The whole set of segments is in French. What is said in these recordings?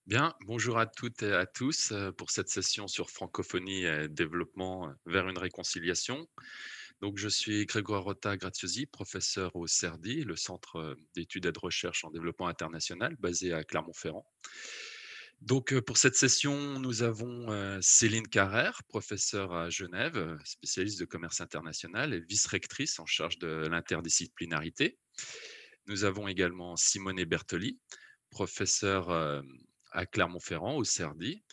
Bien, bonjour à toutes et à tous pour cette session sur francophonie et développement vers une réconciliation. Donc, je suis Grégoire Rota Graziosi, professeur au CERDI, le Centre d'études et de recherche en développement international, basé à Clermont-Ferrand. Donc, pour cette session, nous avons Céline Carrère, professeure à Genève, spécialiste de commerce international et vice-rectrice en charge de l'interdisciplinarité. Nous avons également Simone Bertoli, professeur à Clermont-Ferrand, au CERDI,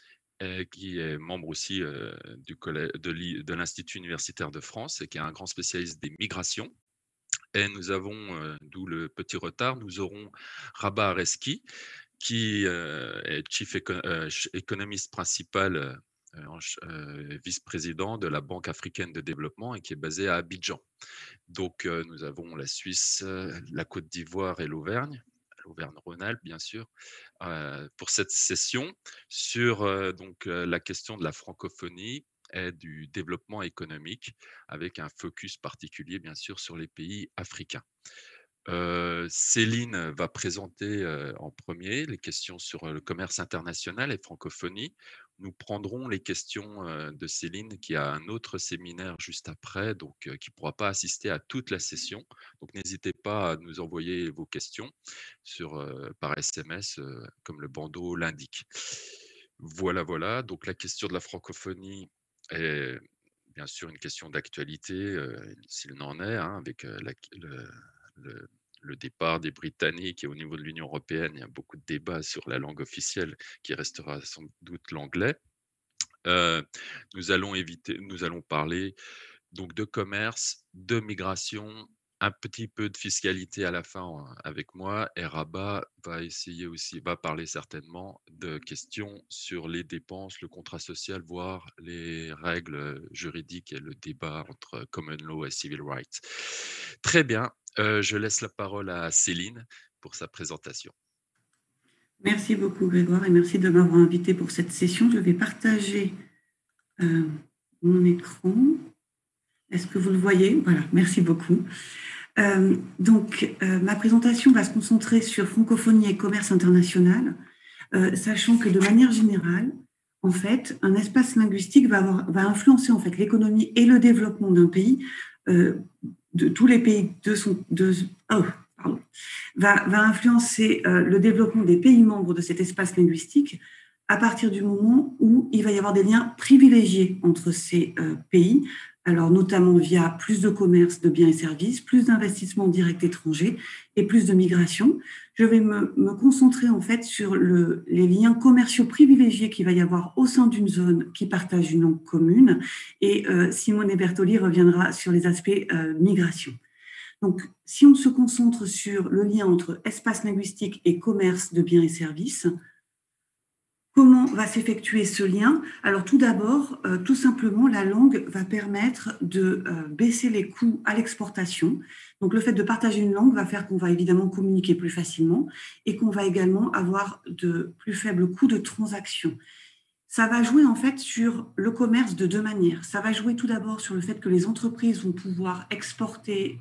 qui est membre aussi de l'Institut universitaire de France et qui est un grand spécialiste des migrations. Et nous avons, d'où le petit retard, nous aurons Rabat Areski, qui est économiste principal, vice-président de la Banque africaine de développement et qui est basé à Abidjan. Donc, nous avons la Suisse, la Côte d'Ivoire et l'Auvergne-Rhône-Alpes, bien sûr, pour cette session sur la question de la francophonie et du développement économique, avec un focus particulier, bien sûr, sur les pays africains. Céline va présenter en premier les questions sur le commerce international et francophonie. Nous prendrons les questions de Céline qui a un autre séminaire juste après, donc qui ne pourra pas assister à toute la session. Donc n'hésitez pas à nous envoyer vos questions par SMS, comme le bandeau l'indique. Voilà, voilà. Donc la question de la francophonie est bien sûr une question d'actualité, s'il n'en est, hein, avec le, le départ des Britanniques et au niveau de l'Union européenne, il y a beaucoup de débats sur la langue officielle qui restera sans doute l'anglais. Euh, nous allons parler donc de commerce, de migration, un petit peu de fiscalité à la fin avec moi. Et Rabat va parler certainement de questions sur les dépenses, le contrat social, voire les règles juridiques et le débat entre common law et civil rights. Très bien, je laisse la parole à Céline pour sa présentation. Merci beaucoup Grégoire et merci de m'avoir invité pour cette session. Je vais partager euh, mon écran. Est-ce que vous le voyez? Voilà, merci beaucoup. Ma présentation va se concentrer sur francophonie et commerce international, sachant que de manière générale, en fait, un espace linguistique va influencer en fait l'économie et le développement d'un pays, de tous les pays va influencer le développement des pays membres de cet espace linguistique à partir du moment où il va y avoir des liens privilégiés entre ces pays, alors notamment via plus de commerce de biens et services, plus d'investissements directs étrangers et plus de migration. Je vais me concentrer en fait sur les liens commerciaux privilégiés qu'il va y avoir au sein d'une zone qui partage une langue commune, et Simone Bertoli reviendra sur les aspects migration. Donc, si on se concentre sur le lien entre espace linguistique et commerce de biens et services, comment va s'effectuer ce lien? Alors, tout d'abord, tout simplement, la langue va permettre de baisser les coûts à l'exportation. Donc, le fait de partager une langue va faire qu'on va évidemment communiquer plus facilement et qu'on va également avoir de plus faibles coûts de transaction. Ça va jouer en fait sur le commerce de deux manières. Ça va jouer tout d'abord sur le fait que les entreprises vont pouvoir exporter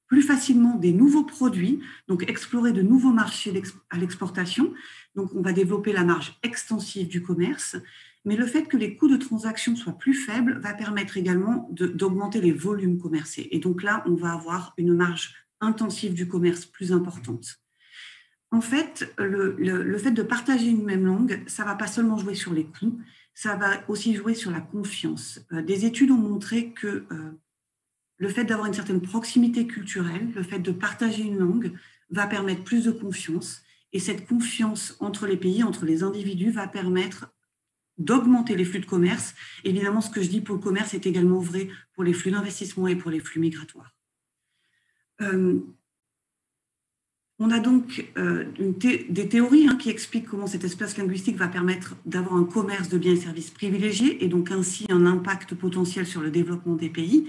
plus facilement des nouveaux produits, donc explorer de nouveaux marchés à l'exportation. Donc, on va développer la marge extensive du commerce. Mais le fait que les coûts de transaction soient plus faibles va permettre également d'augmenter les volumes commercés. Et donc là, on va avoir une marge intensive du commerce plus importante. En fait, le fait de partager une même langue, ça ne va pas seulement jouer sur les coûts, ça va aussi jouer sur la confiance. Des études ont montré que le fait d'avoir une certaine proximité culturelle, le fait de partager une langue va permettre plus de confiance. Et cette confiance entre les pays, entre les individus, va permettre d'augmenter les flux de commerce. Évidemment, ce que je dis pour le commerce est également vrai pour les flux d'investissement et pour les flux migratoires. On a donc des théories qui expliquent comment cet espace linguistique va permettre d'avoir un commerce de biens et services privilégiés et donc ainsi un impact potentiel sur le développement des pays.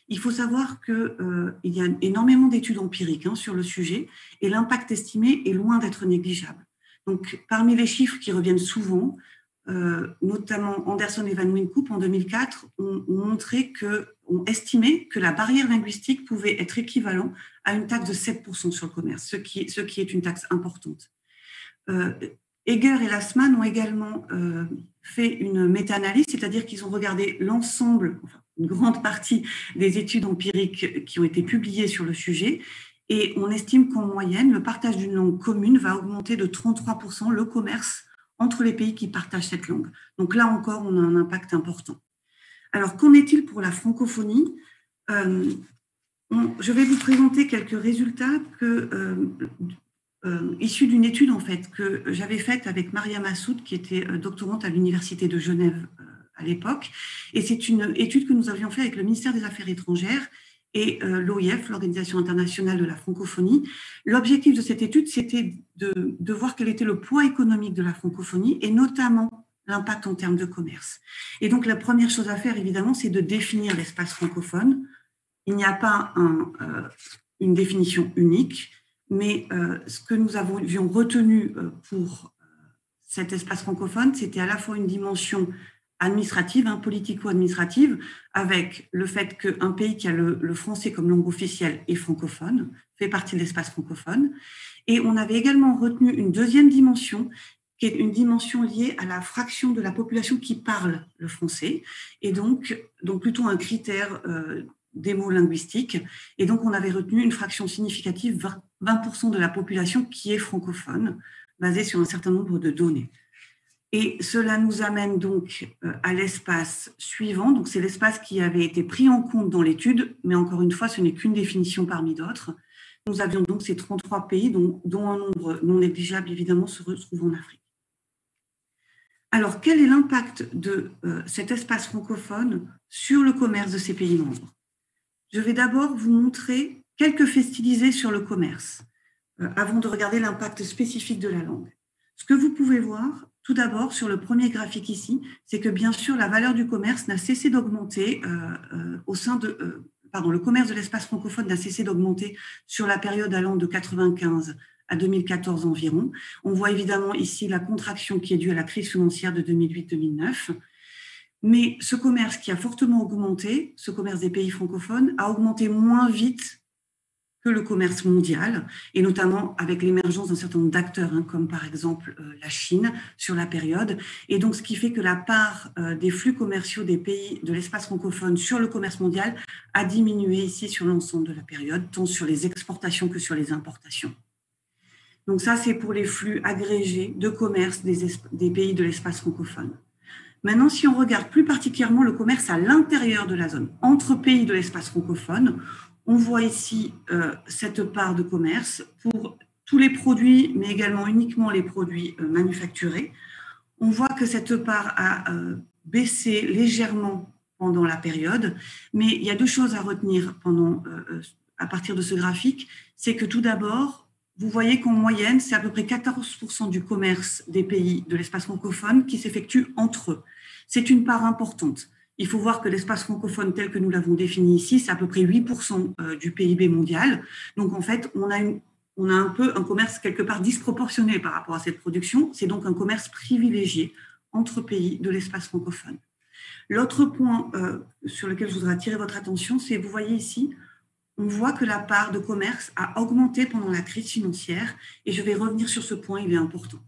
Il faut savoir qu'il y a énormément d'études empiriques sur le sujet et l'impact estimé est loin d'être négligeable. Donc, parmi les chiffres qui reviennent souvent, notamment Anderson et Van Wynkoop en 2004 ont estimé que la barrière linguistique pouvait être équivalent à une taxe de 7% sur le commerce, ce qui est une taxe importante. Eger et Lassmann ont également fait une méta-analyse, c'est-à-dire qu'ils ont regardé l'ensemble, enfin, une grande partie des études empiriques qui ont été publiées sur le sujet, et on estime qu'en moyenne, le partage d'une langue commune va augmenter de 33% le commerce entre les pays qui partagent cette langue. Donc là encore, on a un impact important. Alors, qu'en est-il pour la francophonie ? Je vais vous présenter quelques résultats issus d'une étude en fait, que j'avais faite avec Maria Massoud, qui était doctorante à l'Université de Genève à l'époque. Et c'est une étude que nous avions faite avec le ministère des Affaires étrangères et l'OIF, l'Organisation internationale de la francophonie. L'objectif de cette étude, c'était de voir quel était le poids économique de la francophonie et notamment l'impact en termes de commerce. Et donc, la première chose à faire, évidemment, c'est de définir l'espace francophone. Il n'y a pas une définition unique, mais ce que nous avions retenu pour cet espace francophone, c'était à la fois une dimension administrative, politico-administrative, avec le fait qu'un pays qui a le français comme langue officielle est francophone, fait partie de l'espace francophone. Et on avait également retenu une deuxième dimension, qui est une dimension liée à la fraction de la population qui parle le français, et donc plutôt un critère des mots linguistiques. Et donc, on avait retenu une fraction significative, 20% de la population qui est francophone, basée sur un certain nombre de données. Et cela nous amène donc à l'espace suivant. Donc, c'est l'espace qui avait été pris en compte dans l'étude, mais encore une fois, ce n'est qu'une définition parmi d'autres. Nous avions donc ces 33 pays, dont un nombre non négligeable, évidemment, se retrouve en Afrique. Alors, quel est l'impact de cet espace francophone sur le commerce de ces pays membres ? Je vais d'abord vous montrer quelques faits stylisés sur le commerce, avant de regarder l'impact spécifique de la langue. Ce que vous pouvez voir, tout d'abord, sur le premier graphique ici, c'est que bien sûr, la valeur du commerce n'a cessé d'augmenter le commerce de l'espace francophone n'a cessé d'augmenter sur la période allant de 1995 à 2014 environ. On voit évidemment ici la contraction qui est due à la crise financière de 2008-2009. Mais ce commerce qui a fortement augmenté, ce commerce des pays francophones, a augmenté moins vite que le commerce mondial, et notamment avec l'émergence d'un certain nombre d'acteurs, comme par exemple la Chine sur la période. Et donc, ce qui fait que la part des flux commerciaux des pays de l'espace francophone sur le commerce mondial a diminué ici sur l'ensemble de la période, tant sur les exportations que sur les importations. Donc ça, c'est pour les flux agrégés de commerce des pays de l'espace francophone. Maintenant, si on regarde plus particulièrement le commerce à l'intérieur de la zone, entre pays de l'espace francophone, on voit ici cette part de commerce pour tous les produits, mais également uniquement les produits manufacturés. On voit que cette part a baissé légèrement pendant la période, mais il y a deux choses à retenir à partir de ce graphique. C'est que tout d'abord, vous voyez qu'en moyenne, c'est à peu près 14% du commerce des pays de l'espace francophone qui s'effectue entre eux. C'est une part importante. Il faut voir que l'espace francophone tel que nous l'avons défini ici, c'est à peu près 8% du PIB mondial. Donc, en fait, on a un peu un commerce quelque part disproportionné par rapport à cette production. C'est donc un commerce privilégié entre pays de l'espace francophone. L'autre point sur lequel je voudrais attirer votre attention, c'est, vous voyez ici, on voit que la part de commerce a augmenté pendant la crise financière, et je vais revenir sur ce point, il est important.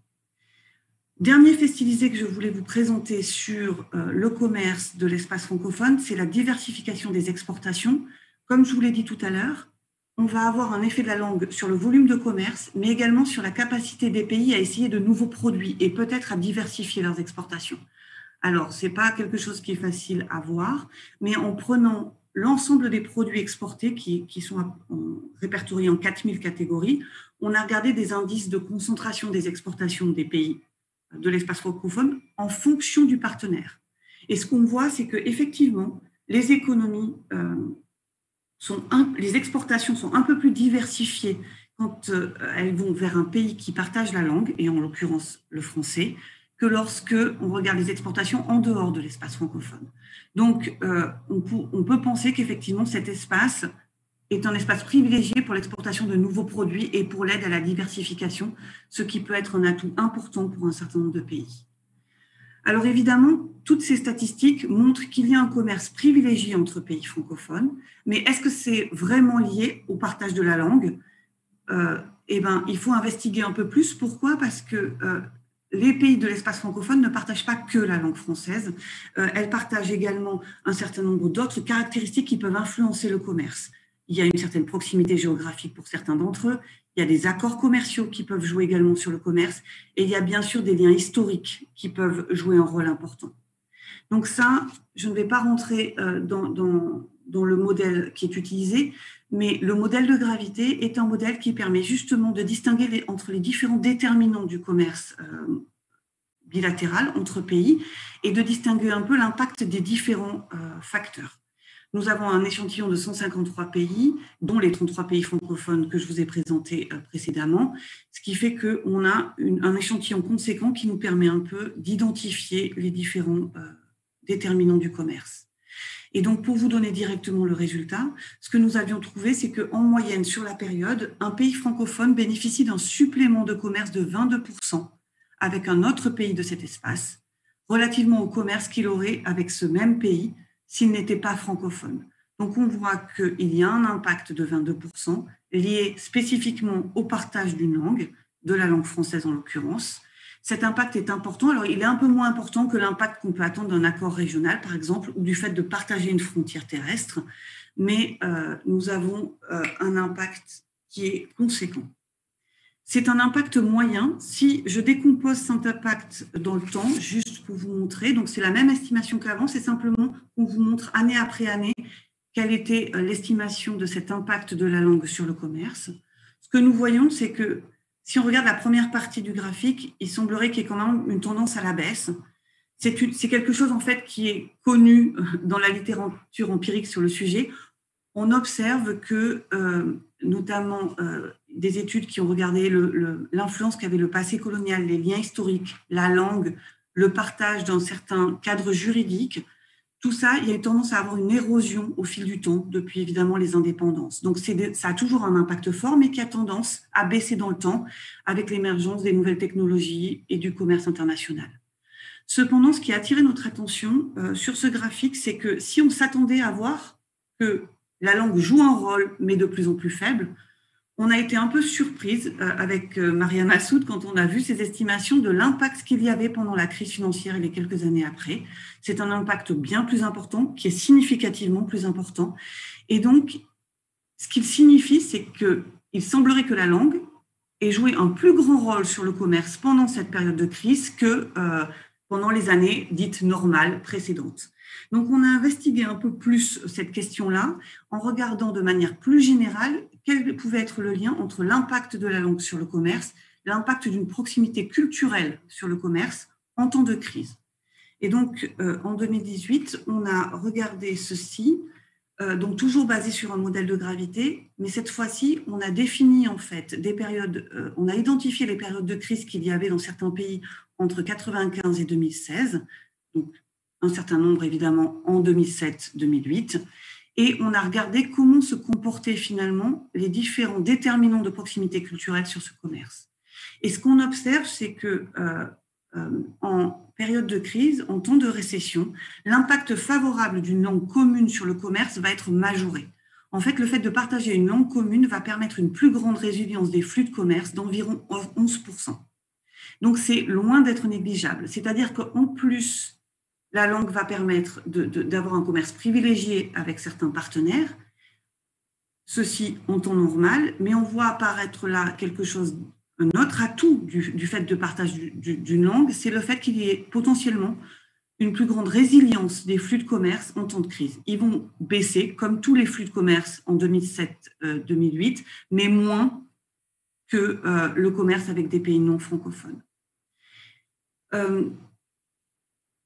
Dernier fait stylisé que je voulais vous présenter sur le commerce de l'espace francophone, c'est la diversification des exportations. Comme je vous l'ai dit tout à l'heure, on va avoir un effet de la langue sur le volume de commerce, mais également sur la capacité des pays à essayer de nouveaux produits et peut-être à diversifier leurs exportations. Alors, ce n'est pas quelque chose qui est facile à voir, mais en prenant l'ensemble des produits exportés qui sont répertoriés en 4000 catégories, on a regardé des indices de concentration des exportations des pays de l'espace francophone en fonction du partenaire. Et ce qu'on voit, c'est qu'effectivement, les économies, les exportations sont un peu plus diversifiées quand elles vont vers un pays qui partage la langue, et en l'occurrence le français, que lorsque on regarde les exportations en dehors de l'espace francophone. Donc, on peut penser qu'effectivement, cet espace est un espace privilégié pour l'exportation de nouveaux produits et pour l'aide à la diversification, ce qui peut être un atout important pour un certain nombre de pays. Alors évidemment, toutes ces statistiques montrent qu'il y a un commerce privilégié entre pays francophones, mais est-ce que c'est vraiment lié au partage de la langue ? Il faut investiguer un peu plus. Pourquoi ? Parce que les pays de l'espace francophone ne partagent pas que la langue française, elles partagent également un certain nombre d'autres caractéristiques qui peuvent influencer le commerce. Il y a une certaine proximité géographique pour certains d'entre eux, il y a des accords commerciaux qui peuvent jouer également sur le commerce, et il y a bien sûr des liens historiques qui peuvent jouer un rôle important. Donc ça, je ne vais pas rentrer dans le modèle qui est utilisé, mais le modèle de gravité est un modèle qui permet justement de distinguer entre les différents déterminants du commerce bilatéral entre pays et de distinguer un peu l'impact des différents facteurs. Nous avons un échantillon de 153 pays, dont les 33 pays francophones que je vous ai présentés précédemment, ce qui fait qu'on a un échantillon conséquent qui nous permet un peu d'identifier les différents déterminants du commerce. Et donc, pour vous donner directement le résultat, ce que nous avions trouvé, c'est qu'en moyenne, sur la période, un pays francophone bénéficie d'un supplément de commerce de 22% avec un autre pays de cet espace, relativement au commerce qu'il aurait avec ce même pays s'il n'était pas francophone. Donc, on voit qu'il y a un impact de 22% lié spécifiquement au partage d'une langue, de la langue française en l'occurrence. Cet impact est important. Alors, il est un peu moins important que l'impact qu'on peut attendre d'un accord régional, par exemple, ou du fait de partager une frontière terrestre, mais nous avons un impact qui est conséquent. C'est un impact moyen. Si je décompose cet impact dans le temps, juste pour vous montrer, donc c'est la même estimation qu'avant, c'est simplement qu'on vous montre année après année quelle était l'estimation de cet impact de la langue sur le commerce. Ce que nous voyons, c'est que si on regarde la première partie du graphique, il semblerait qu'il y ait quand même une tendance à la baisse. C'est quelque chose en fait qui est connu dans la littérature empirique sur le sujet. On observe que, notamment des études qui ont regardé l'influence qu'avait le passé colonial, les liens historiques, la langue, le partage dans certains cadres juridiques, tout ça, il y a eu tendance à avoir une érosion au fil du temps, depuis évidemment les indépendances. Donc, ça a toujours un impact fort, mais qui a tendance à baisser dans le temps avec l'émergence des nouvelles technologies et du commerce international. Cependant, ce qui a attiré notre attention sur ce graphique, c'est que si on s'attendait à voir que la langue joue un rôle, mais de plus en plus faible, on a été un peu surprise avec Mariam Massoud quand on a vu ces estimations de l'impact qu'il y avait pendant la crise financière et les quelques années après. C'est un impact bien plus important, qui est significativement plus important. Et donc, ce qu'il signifie, c'est qu'il semblerait que la langue ait joué un plus grand rôle sur le commerce pendant cette période de crise que pendant les années dites normales précédentes. Donc, on a investigué un peu plus cette question-là en regardant de manière plus générale quel pouvait être le lien entre l'impact de la langue sur le commerce, l'impact d'une proximité culturelle sur le commerce en temps de crise. Et donc, en 2018, on a regardé ceci, donc toujours basé sur un modèle de gravité, mais cette fois-ci, on a défini en fait des périodes, on a identifié les périodes de crise qu'il y avait dans certains pays entre 1995 et 2016, donc un certain nombre évidemment en 2007-2008, et on a regardé comment se comportaient finalement les différents déterminants de proximité culturelle sur ce commerce. Et ce qu'on observe, c'est que en période de crise, en temps de récession, l'impact favorable d'une langue commune sur le commerce va être majoré. En fait, le fait de partager une langue commune va permettre une plus grande résilience des flux de commerce d'environ 11%. Donc, c'est loin d'être négligeable. C'est-à-dire qu'en plus, la langue va permettre d'avoir un commerce privilégié avec certains partenaires, ceci en temps normal, mais on voit apparaître là quelque chose, un autre atout du fait de partage d'une langue, c'est le fait qu'il y ait potentiellement une plus grande résilience des flux de commerce en temps de crise. Ils vont baisser, comme tous les flux de commerce en 2007-2008, mais moins que le commerce avec des pays non francophones.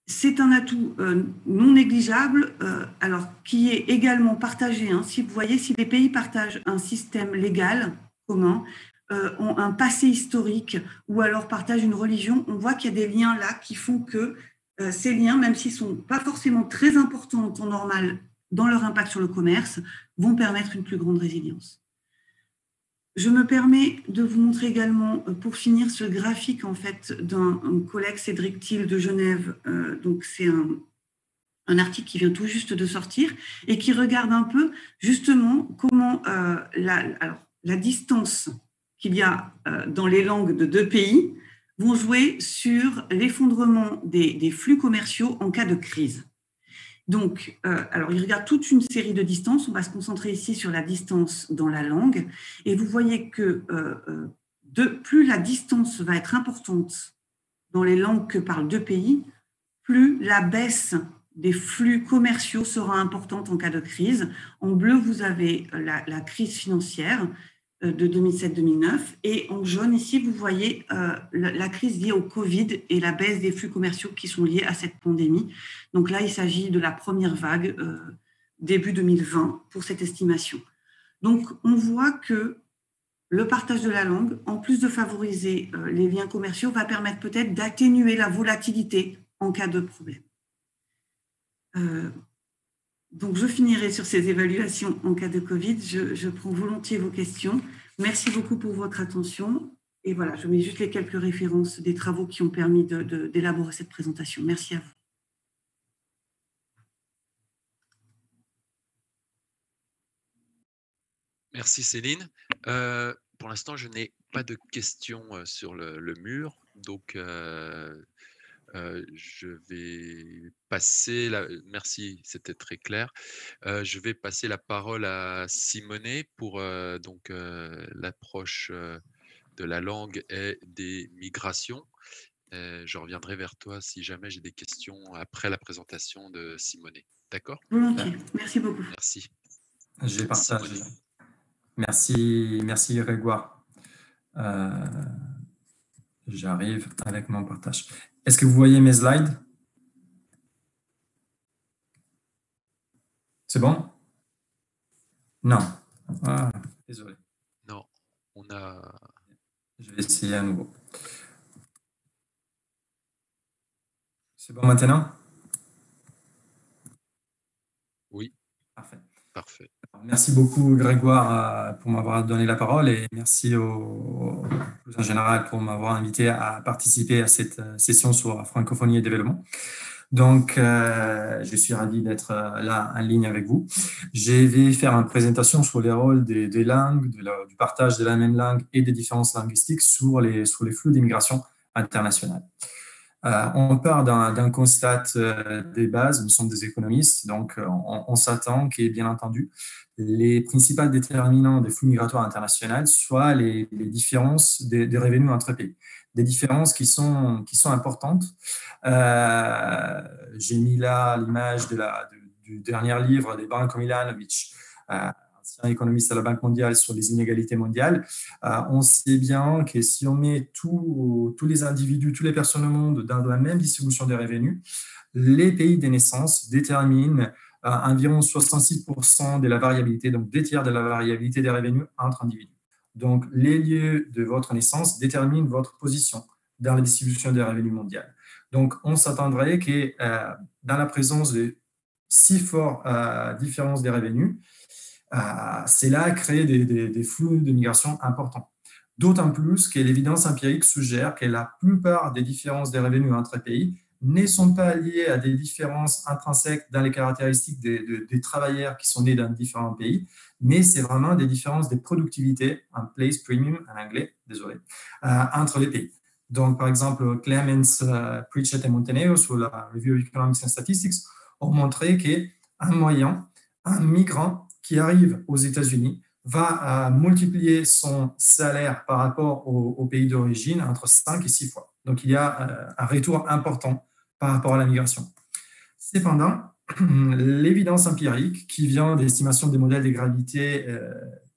C'est un atout non négligeable, alors qui est également partagé. Si vous voyez, si les pays partagent un système légal commun, ont un passé historique ou alors partagent une religion, on voit qu'il y a des liens là qui font que ces liens, même s'ils ne sont pas forcément très importants en temps normal dans leur impact sur le commerce, vont permettre une plus grande résilience. Je me permets de vous montrer également, pour finir, ce graphique en fait d'un collègue, Cédric Thiel de Genève. Donc c'est un article qui vient tout juste de sortir et qui regarde un peu justement comment la distance qu'il y a dans les langues de deux pays vont jouer sur l'effondrement des flux commerciaux en cas de crise. Donc, alors, il regarde toute une série de distances. On va se concentrer ici sur la distance dans la langue. Et vous voyez que plus la distance va être importante dans les langues que parlent deux pays, plus la baisse des flux commerciaux sera importante en cas de crise. En bleu, vous avez la crise financière de 2007-2009. Et en jaune, ici, vous voyez la crise liée au Covid et la baisse des flux commerciaux qui sont liés à cette pandémie. Donc là, il s'agit de la première vague début 2020 pour cette estimation. Donc, on voit que le partage de la langue, en plus de favoriser les liens commerciaux, va permettre peut-être d'atténuer la volatilité en cas de problème. Donc, je finirai sur ces évaluations en cas de Covid. Je prends volontiers vos questions. Merci beaucoup pour votre attention. Et voilà, je mets juste les quelques références des travaux qui ont permis d'élaborer cette présentation. Merci à vous. Merci Céline. Pour l'instant, je n'ai pas de questions sur le mur. Donc, je vais passer merci, c'était très clair. Je vais passer la parole à Simonet pour l'approche de la langue et des migrations. Je reviendrai vers toi si jamais j'ai des questions après la présentation de Simonet. D'accord? Volontiers. Merci beaucoup. Merci. Je partage. Merci Grégoire. J'arrive avec mon partage. Est-ce que vous voyez mes slides? C'est bon? Non. Ah, désolé. Non, on a... Je vais essayer à nouveau. C'est bon maintenant? Oui. Parfait. Parfait. Merci beaucoup Grégoire pour m'avoir donné la parole et merci en général pour m'avoir invité à participer à cette session sur francophonie et développement. Donc, je suis ravi d'être là en ligne avec vous. Je vais faire une présentation sur les rôles des langues, du partage de la même langue et des différences linguistiques sur les flux d'immigration internationale. On part d'un constat des bases, nous sommes des économistes, donc on s'attend qu'il y ait bien entendu les principaux déterminants des flux migratoires internationaux soient les différences des revenus entre pays, des différences qui sont importantes. J'ai mis là l'image du dernier livre de Branko Milanovic, ancien économiste à la Banque mondiale, sur les inégalités mondiales. On sait bien que si on met tous les individus, toutes les personnes au monde dans la même distribution des revenus, les pays de naissance déterminent environ 66% de la variabilité, donc 2 tiers de la variabilité des revenus entre individus. Donc, les lieux de votre naissance déterminent votre position dans la distribution des revenus mondiales. Donc, on s'attendrait que dans la présence de si fortes différences des revenus, cela crée des flux de migration importants. D'autant plus que l'évidence empirique suggère que la plupart des différences des revenus entre pays ne sont pas liées à des différences intrinsèques dans les caractéristiques des travailleurs qui sont nés dans différents pays, mais c'est vraiment des différences de productivité, en place premium en anglais, désolé, entre les pays. Donc, par exemple, Clemens, Pritchett et Montenegro, sur la Review of Economics and Statistics, ont montré qu'en moyenne, un migrant qui arrive aux États-Unis va multiplier son salaire par rapport au pays d'origine entre 5 et 6 fois. Donc, il y a un retour important par rapport à la migration. Cependant, l'évidence empirique qui vient d'estimation des modèles de gravité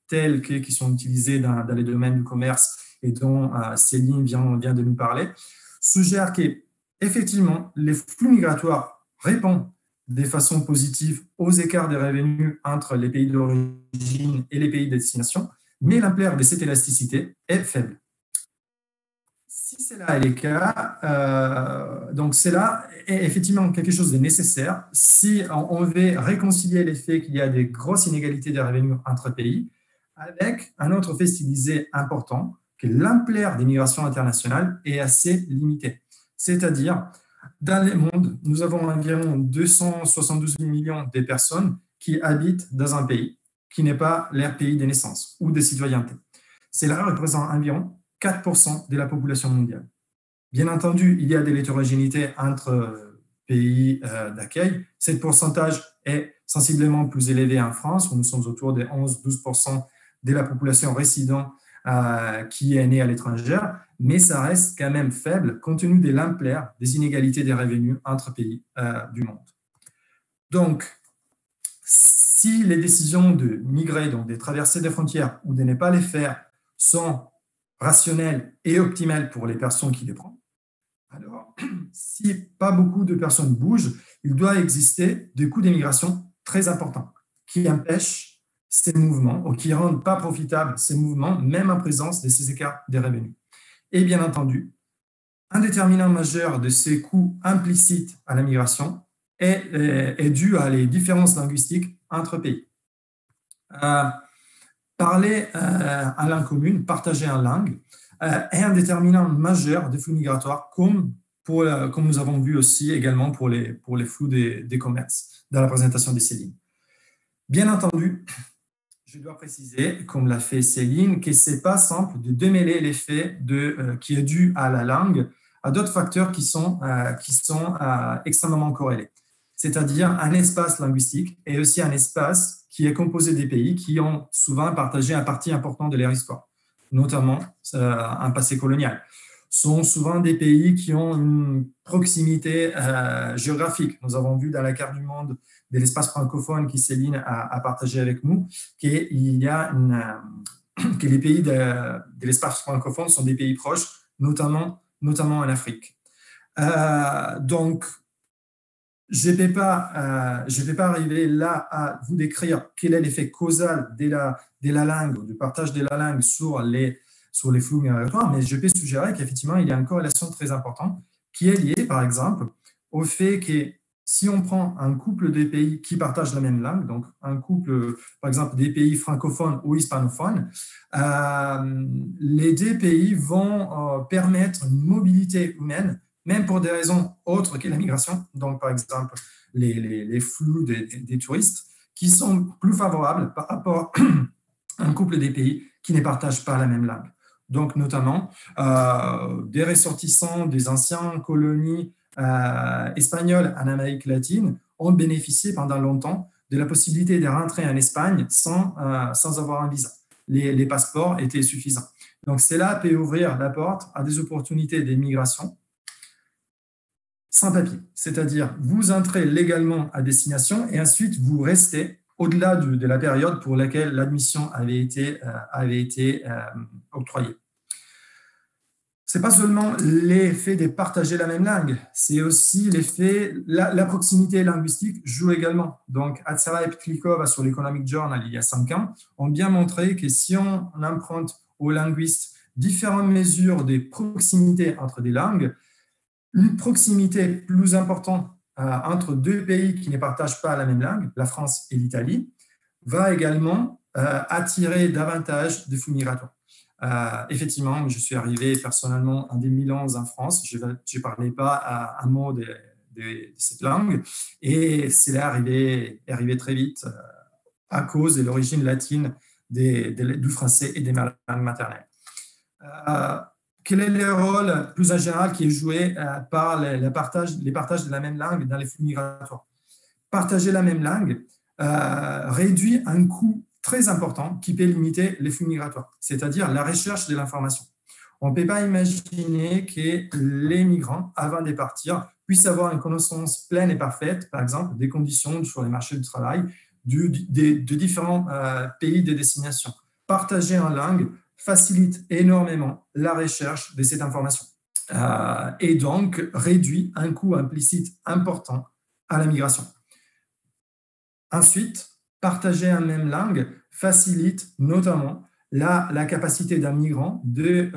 tels qui sont utilisés dans les domaines du commerce et dont Céline vient de nous parler, suggère qu'effectivement, les flux migratoires répondent de façon positive aux écarts de revenus entre les pays d'origine et les pays de destination, mais l'ampleur de cette élasticité est faible. Si cela est le cas, donc cela est effectivement quelque chose de nécessaire si on veut réconcilier les faits qu'il y a des grosses inégalités de revenus entre pays avec un autre fait stylisé important, que l'ampleur des migrations internationales est assez limitée. C'est-à-dire, dans le monde, nous avons environ 272 millions de personnes qui habitent dans un pays qui n'est pas leur pays de naissance ou de citoyenneté. Cela représente environ 4% de la population mondiale. Bien entendu, il y a de l'hétérogénéité entre pays d'accueil. Ce pourcentage est sensiblement plus élevé en France, où nous sommes autour de 11-12% de la population résidente qui est née à l'étranger, mais ça reste quand même faible compte tenu de l'ampleur des inégalités des revenus entre pays du monde. Donc, si les décisions de migrer, donc de traverser des frontières ou de ne pas les faire, sont rationnelles et optimales pour les personnes qui les prennent, alors, si pas beaucoup de personnes bougent, il doit exister des coûts d'immigration très importants qui empêchent ces mouvements ou qui ne rendent pas profitables ces mouvements, même en présence de ces écarts des revenus. Et bien entendu, un déterminant majeur de ces coûts implicites à la migration est dû à les différences linguistiques entre pays. Parler en langue commune, partager en langue, est un déterminant majeur des flux migratoires, comme nous avons vu aussi également pour les flux des commerces dans la présentation de Céline. Bien entendu, je dois préciser, comme l'a fait Céline, que ce n'est pas simple de démêler l'effet qui est dû à la langue à d'autres facteurs qui sont extrêmement corrélés, c'est-à-dire un espace linguistique et aussi un espace qui est composé des pays qui ont souvent partagé un parti important de leur histoire, notamment un passé colonial. Sont souvent des pays qui ont une proximité géographique. Nous avons vu dans la carte du monde de l'espace francophone qui Céline a partagé avec nous que les pays de l'espace francophone sont des pays proches, notamment en Afrique. Donc, je ne vais pas arriver là à vous décrire quel est l'effet causal de la langue, du partage de la langue sur les flux migratoires, mais je peux suggérer qu'effectivement, il y a une corrélation très importante qui est liée, par exemple, au fait que si on prend un couple de pays qui partagent la même langue, donc un couple, par exemple, des pays francophones ou hispanophones, les deux pays vont permettre une mobilité humaine, même pour des raisons autres que la migration, donc par exemple les flux des touristes, qui sont plus favorables par rapport à un couple des pays qui ne partagent pas la même langue. Donc notamment des ressortissants des anciennes colonies espagnoles en Amérique latine ont bénéficié pendant longtemps de la possibilité de rentrer en Espagne sans avoir un visa. Les passeports étaient suffisants. Donc cela peut ouvrir la porte à des opportunités d'immigration sans papier, c'est-à-dire vous entrez légalement à destination et ensuite vous restez au-delà de la période pour laquelle l'admission avait été octroyée. Ce n'est pas seulement l'effet de partager la même langue, c'est aussi l'effet, la proximité linguistique joue également. Donc, Atsara et Ptlikova sur l'Economic Journal il y a 5 ans ont bien montré que si on emprunte aux linguistes différentes mesures de proximité entre des langues, une proximité plus importante entre deux pays qui ne partagent pas la même langue, la France et l'Italie, va également attirer davantage de flux migratoires. Effectivement, je suis arrivé personnellement en 2011 en France, je ne parlais pas un mot de cette langue et c'est arrivé très vite à cause de l'origine latine du français et des langues maternelles. Quel est le rôle plus en général qui est joué par les partages de la même langue dans les flux migratoires? Partager la même langue réduit un coût très important qui peut limiter les flux migratoires, c'est-à-dire la recherche de l'information. On ne peut pas imaginer que les migrants, avant de partir, puissent avoir une connaissance pleine et parfaite, par exemple, des conditions sur les marchés du travail de différents pays de destination. Partager en langue facilite énormément la recherche de cette information et donc réduit un coût implicite important à la migration. Ensuite, partager en même langue facilite notamment la capacité d'un migrant de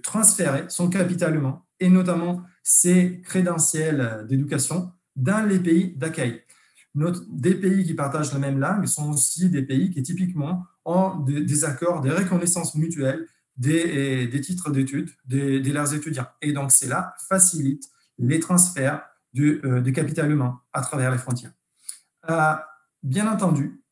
transférer son capital humain et notamment ses crédentiels d'éducation dans les pays d'accueil. Des pays qui partagent la même langue sont aussi des pays qui typiquement ont des accords de reconnaissance mutuelle des titres d'études de leurs étudiants. Et donc, cela facilite les transferts de capital humain à travers les frontières. Bien entendu,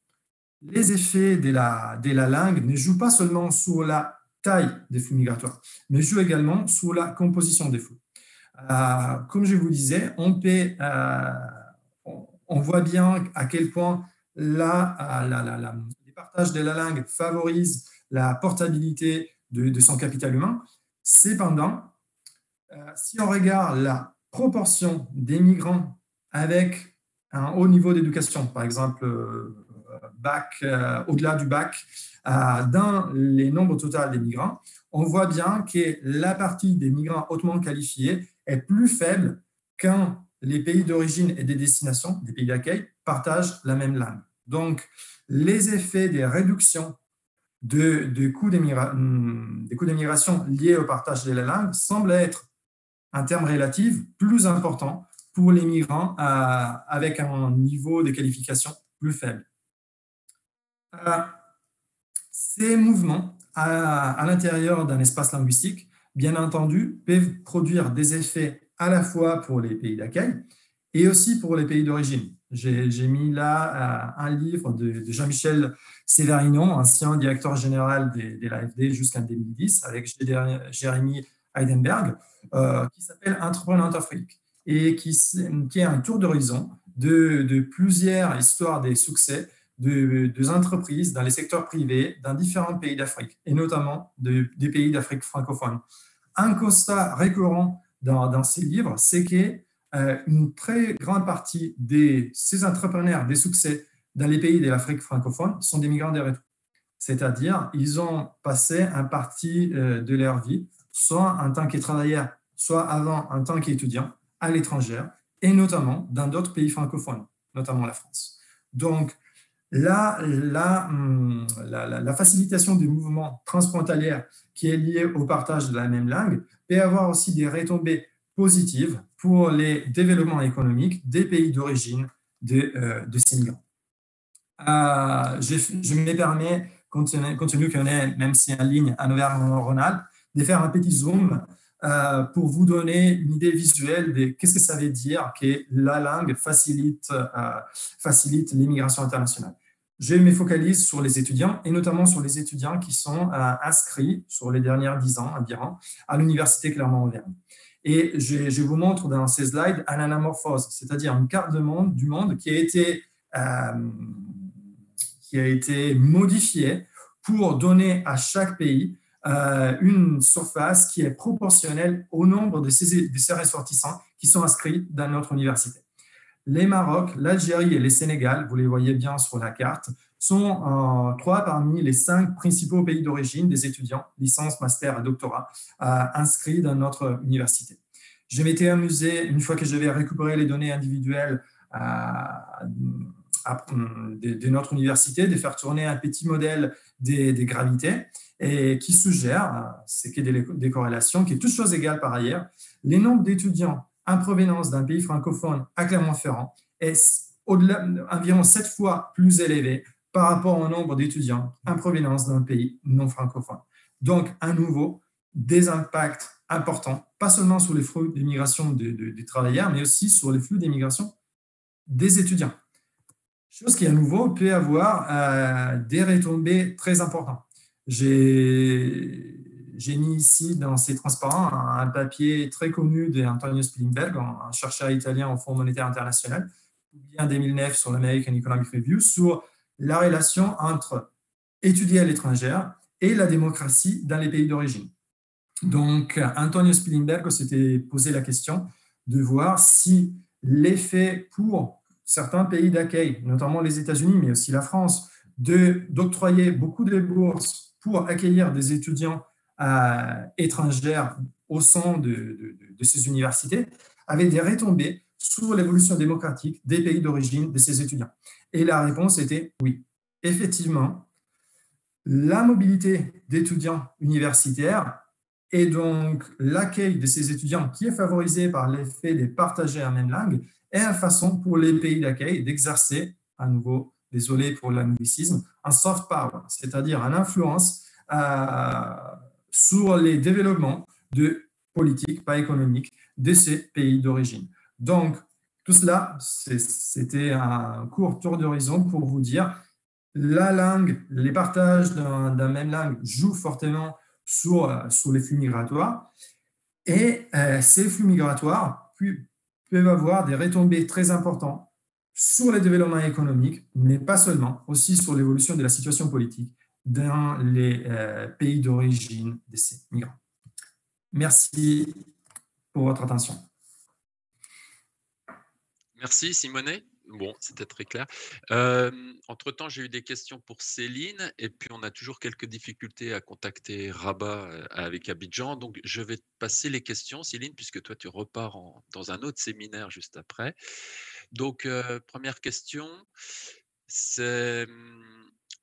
les effets de la langue ne jouent pas seulement sur la taille des flux migratoires, mais joue également sur la composition des flux. Comme je vous disais, on voit bien à quel point les partages de la langue favorisent la portabilité de son capital humain. Cependant, si on regarde la proportion des migrants avec un haut niveau d'éducation, par exemple bac, au-delà du bac, dans les nombres total des migrants, on voit bien que la partie des migrants hautement qualifiés est plus faible quand les pays d'origine et des destinations, des pays d'accueil, partagent la même langue. Donc, les effets des réductions des coûts d'immigration liés au partage de la langue semblent être, en termes relatifs, plus importants pour les migrants avec un niveau de qualification plus faible. Ces mouvements à l'intérieur d'un espace linguistique, bien entendu, peuvent produire des effets à la fois pour les pays d'accueil et aussi pour les pays d'origine. J'ai mis là un livre de Jean-Michel Severino, ancien directeur général de l'AFD jusqu'en 2010, avec Jérémy Heidenberg, qui s'appelle Entrepreneur Afrique et qui est un tour d'horizon de plusieurs histoires des succès de entreprises dans les secteurs privés dans différents pays d'Afrique, et notamment des pays d'Afrique francophone. Un constat récurrent dans ces livres, c'est qu'une très grande partie de ces entrepreneurs des succès dans les pays de l'Afrique francophone sont des migrants de retour. C'est-à-dire, ils ont passé une partie de leur vie, soit en tant que travailleurs, soit avant en tant qu'étudiants, à l'étranger, et notamment dans d'autres pays francophones, notamment la France. Donc, la facilitation des mouvements transfrontaliers qui est liée au partage de la même langue peut avoir aussi des retombées positives pour les développements économiques des pays d'origine de ces migrants. Je me permets, compte tenu qu'on est, même si en ligne, à Auvergne-Rhône-Alpes, de faire un petit zoom pour vous donner une idée visuelle de qu'est-ce que ça veut dire que la langue facilite l'immigration internationale. Je me focalise sur les étudiants et notamment sur les étudiants qui sont inscrits sur les dernières 10 ans environ à l'Université Clermont-Auvergne. Et je vous montre dans ces slides un anamorphose, c'est-à-dire une carte du monde qui a été modifiée pour donner à chaque pays une surface qui est proportionnelle au nombre de ces ressortissants qui sont inscrits dans notre université. Les Maroc, l'Algérie et le Sénégal, vous les voyez bien sur la carte, sont 3 parmi les 5 principaux pays d'origine des étudiants, licence, master et doctorat, inscrits dans notre université. Je m'étais amusé, une fois que j'avais récupéré les données individuelles de notre université, de faire tourner un petit modèle des gravités et qui suggère, c'est que des corrélations, qui est toutes choses égales par ailleurs, les nombres d'étudiants en provenance d'un pays francophone à Clermont-Ferrand est environ 7 fois plus élevé par rapport au nombre d'étudiants en provenance d'un pays non francophone. Donc, à nouveau, des impacts importants, pas seulement sur les flux d'immigration des travailleurs, mais aussi sur les flux d'immigration des étudiants. Chose qui, à nouveau, peut avoir des retombées très importantes. J'ai mis ici dans ces transparents un papier très connu d'Antonio Spilimberg, un chercheur italien au Fonds monétaire international, publié en 2009 sur l'American Economic Review, sur la relation entre étudier à l'étranger et la démocratie dans les pays d'origine. Donc, Antonio Spilimberg s'était posé la question de voir si l'effet pour certains pays d'accueil, notamment les États-Unis, mais aussi la France, d'octroyer beaucoup de bourses pour accueillir des étudiants étrangères au sein de ces universités, avait des retombées sur l'évolution démocratique des pays d'origine de ces étudiants. Et la réponse était oui. Effectivement, la mobilité d'étudiants universitaires et donc l'accueil de ces étudiants qui est favorisé par l'effet de partager la même langue est une façon pour les pays d'accueil d'exercer, à nouveau, désolé pour l'anglicisme, un soft power, c'est-à-dire une influence sur les développements de politiques, pas économiques, de ces pays d'origine. Donc, tout cela, c'était un court tour d'horizon pour vous dire la langue, les partages d'un même langue jouent fortement sur les flux migratoires. Et ces flux migratoires peuvent avoir des retombées très importantes sur les développements économiques, mais pas seulement, aussi sur l'évolution de la situation politique dans les pays d'origine de ces migrants. Merci pour votre attention. Merci Simonet. Bon, c'était très clair. Entre-temps, j'ai eu des questions pour Céline et puis on a toujours quelques difficultés à contacter Rabat avec Abidjan. Donc, je vais te passer les questions, Céline, puisque toi, tu repars dans un autre séminaire juste après. Donc, première question, c'est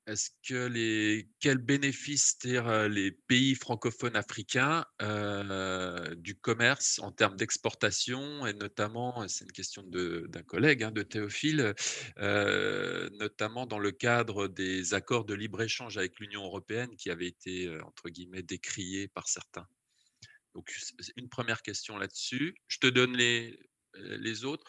est-ce que quels bénéfices tirent les pays francophones africains du commerce en termes d'exportation et notamment, c'est une question d'un collègue, de Théophile, notamment dans le cadre des accords de libre-échange avec l'Union européenne qui avaient été, entre guillemets, décriés par certains. Donc, c'est une première question là-dessus. Je te donne les autres.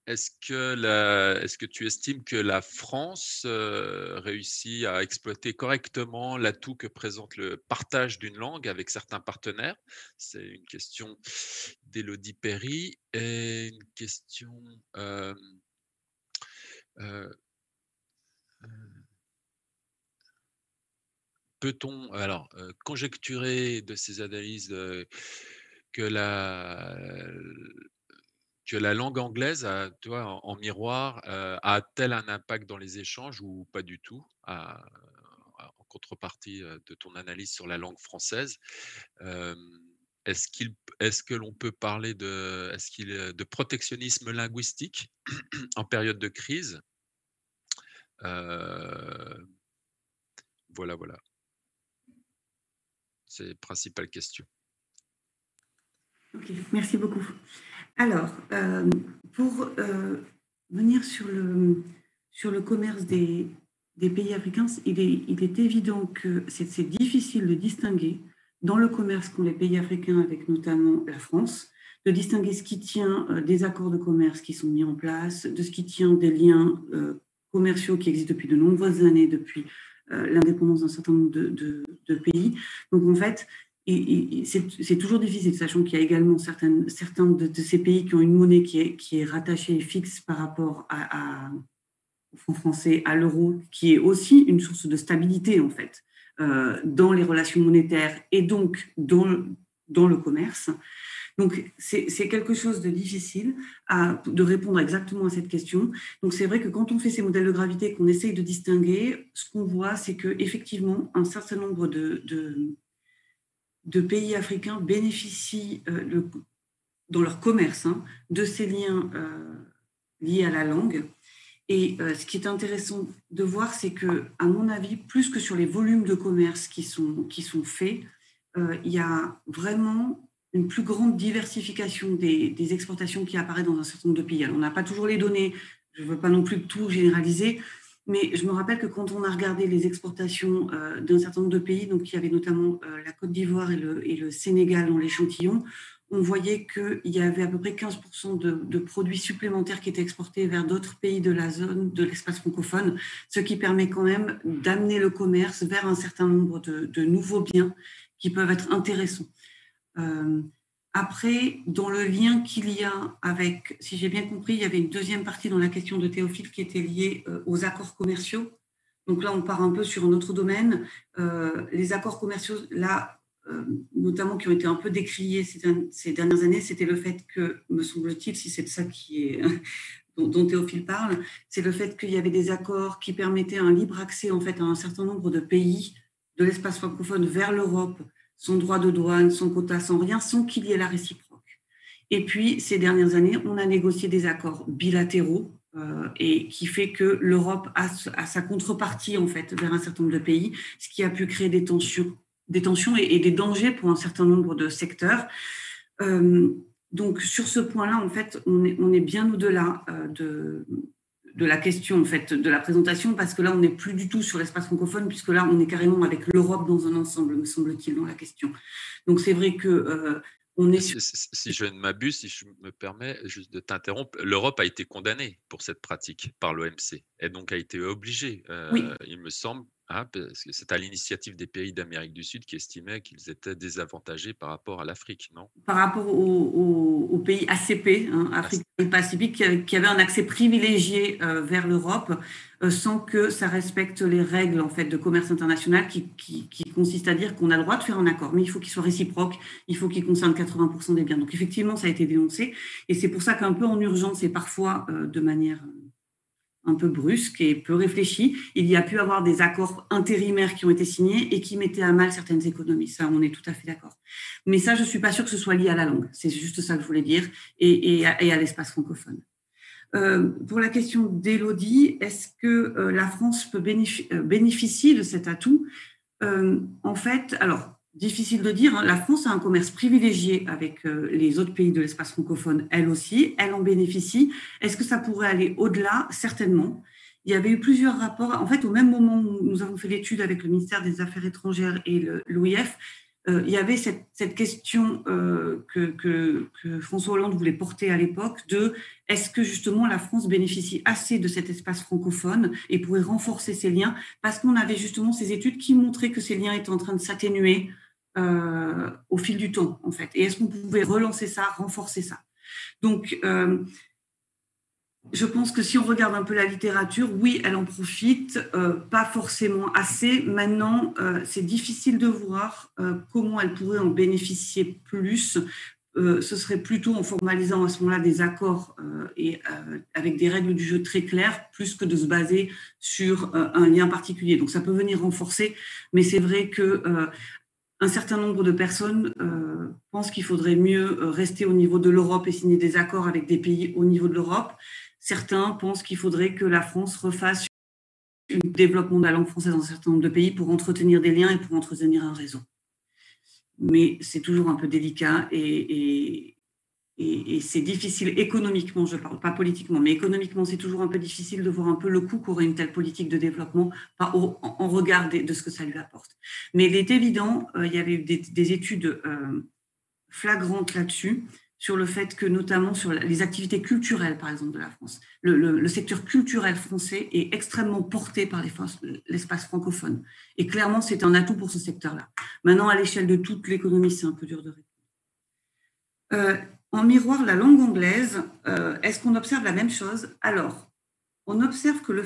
Est-ce que tu estimes que la France réussit à exploiter correctement l'atout que présente le partage d'une langue avec certains partenaires? C'est une question d'Élodie Perry et une question peut-on alors conjecturer de ces analyses que la langue anglaise, tu vois, en miroir, a-t-elle un impact dans les échanges ou pas du tout, en contrepartie de ton analyse sur la langue française? Est-ce que l'on peut parler de protectionnisme linguistique en période de crise? Voilà. C'est les principales questions. Ok, merci beaucoup. Alors, pour venir sur le commerce des pays africains, il est évident que c'est difficile de distinguer dans le commerce qu'ont les pays africains, avec notamment la France, de distinguer ce qui tient des accords de commerce qui sont mis en place, de ce qui tient des liens commerciaux qui existent depuis de nombreuses années, depuis l'indépendance d'un certain nombre de pays. Donc, en fait, c'est toujours difficile, sachant qu'il y a également certains de ces pays qui ont une monnaie qui est rattachée et fixe par rapport au franc français, à l'euro, qui est aussi une source de stabilité, en fait, dans les relations monétaires et donc dans le commerce. Donc, c'est quelque chose de difficile de répondre exactement à cette question. Donc, c'est vrai que quand on fait ces modèles de gravité, qu'on essaye de distinguer, ce qu'on voit, c'est qu'effectivement, un certain nombre de pays africains bénéficient dans leur commerce de ces liens liés à la langue. Et ce qui est intéressant de voir, c'est que, à mon avis, plus que sur les volumes de commerce qui sont faits, il y a vraiment une plus grande diversification des exportations qui apparaît dans un certain nombre de pays. Alors, on n'a pas toujours les données, je ne veux pas non plus tout généraliser, mais je me rappelle que quand on a regardé les exportations d'un certain nombre de pays, donc il y avait notamment la Côte d'Ivoire et le Sénégal dans l'échantillon, on voyait qu'il y avait à peu près 15% de produits supplémentaires qui étaient exportés vers d'autres pays de la zone, de l'espace francophone, ce qui permet quand même d'amener le commerce vers un certain nombre de nouveaux biens qui peuvent être intéressants. Après, dans le lien qu'il y a avec, si j'ai bien compris, il y avait une deuxième partie dans la question de Théophile qui était liée aux accords commerciaux. Donc là, on part un peu sur un autre domaine. Les accords commerciaux, là, notamment qui ont été un peu décriés ces dernières années, c'était le fait que, me semble-t-il, si c'est de ça dont Théophile parle, c'est le fait qu'il y avait des accords qui permettaient un libre accès en fait, à un certain nombre de pays de l'espace francophone vers l'Europe, sans droit de douane, sans quota, sans rien, sans qu'il y ait la réciproque. Et puis, ces dernières années, on a négocié des accords bilatéraux et qui fait que l'Europe a sa contrepartie, en fait, vers un certain nombre de pays, ce qui a pu créer des tensions et des dangers pour un certain nombre de secteurs. Donc, sur ce point-là, en fait, on est bien au-delà de la question en fait, de la présentation, parce que là, on n'est plus du tout sur l'espace francophone, puisque là, on est carrément avec l'Europe dans un ensemble, me semble-t-il, dans la question. Donc, c'est vrai que on est... Si je ne m'abuse, si je me permets juste de t'interrompre, l'Europe a été condamnée pour cette pratique par l'OMC, et donc a été obligée, Oui. il me semble, Ah, parce que c'est à l'initiative des pays d'Amérique du Sud qui estimaient qu'ils étaient désavantagés par rapport à l'Afrique, non? Par rapport aux pays ACP, hein, Ah, Afrique et Pacifique, qui avaient un accès privilégié vers l'Europe, sans que ça respecte les règles en fait de commerce international qui consistent à dire qu'on a le droit de faire un accord, mais il faut qu'il soit réciproque, il faut qu'il concerne 80% des biens. Donc effectivement, ça a été dénoncé, et c'est pour ça qu'un peu en urgence et parfois de manière un peu brusque et peu réfléchi, il y a pu avoir des accords intérimaires qui ont été signés et qui mettaient à mal certaines économies. Ça, on est tout à fait d'accord. Mais ça, je ne suis pas sûre que ce soit lié à la langue. C'est juste ça que je voulais dire, et à l'espace francophone. Pour la question d'Élodie, est-ce que la France peut bénéficier de cet atout? En fait, alors, difficile de dire, hein, la France a un commerce privilégié avec les autres pays de l'espace francophone, elle aussi, elle en bénéficie. Est-ce que ça pourrait aller au-delà? Certainement. Il y avait eu plusieurs rapports. En fait, au même moment où nous avons fait l'étude avec le ministère des Affaires étrangères et l'OIF, il y avait cette question que François Hollande voulait porter à l'époque de est-ce que justement la France bénéficie assez de cet espace francophone et pourrait renforcer ses liens, parce qu'on avait justement ces études qui montraient que ces liens étaient en train de s'atténuer au fil du temps, en fait. Et est-ce qu'on pouvait relancer ça, renforcer ça? Donc, je pense que si on regarde un peu la littérature, oui, elle en profite, pas forcément assez. Maintenant, c'est difficile de voir comment elle pourrait en bénéficier plus. Ce serait plutôt en formalisant à ce moment-là des accords avec des règles du jeu très claires, plus que de se baser sur un lien particulier. Donc, ça peut venir renforcer, mais c'est vrai que un certain nombre de personnes pensent qu'il faudrait mieux rester au niveau de l'Europe et signer des accords avec des pays au niveau de l'Europe. Certains pensent qu'il faudrait que la France refasse un développement de la langue française dans un certain nombre de pays pour entretenir des liens et pour entretenir un réseau. Mais c'est toujours un peu délicat et c'est difficile économiquement, je ne parle pas politiquement, mais économiquement, c'est toujours un peu difficile de voir un peu le coût qu'aurait une telle politique de développement en regard de ce que ça lui apporte. Mais il est évident, il y avait eu des études flagrantes là-dessus, sur le fait que, notamment sur les activités culturelles, par exemple, de la France, le secteur culturel français est extrêmement porté par l'espace francophone. Et clairement, c'est un atout pour ce secteur-là. Maintenant, à l'échelle de toute l'économie, c'est un peu dur de répondre. En miroir, la langue anglaise, est-ce qu'on observe la même chose? Alors, on observe que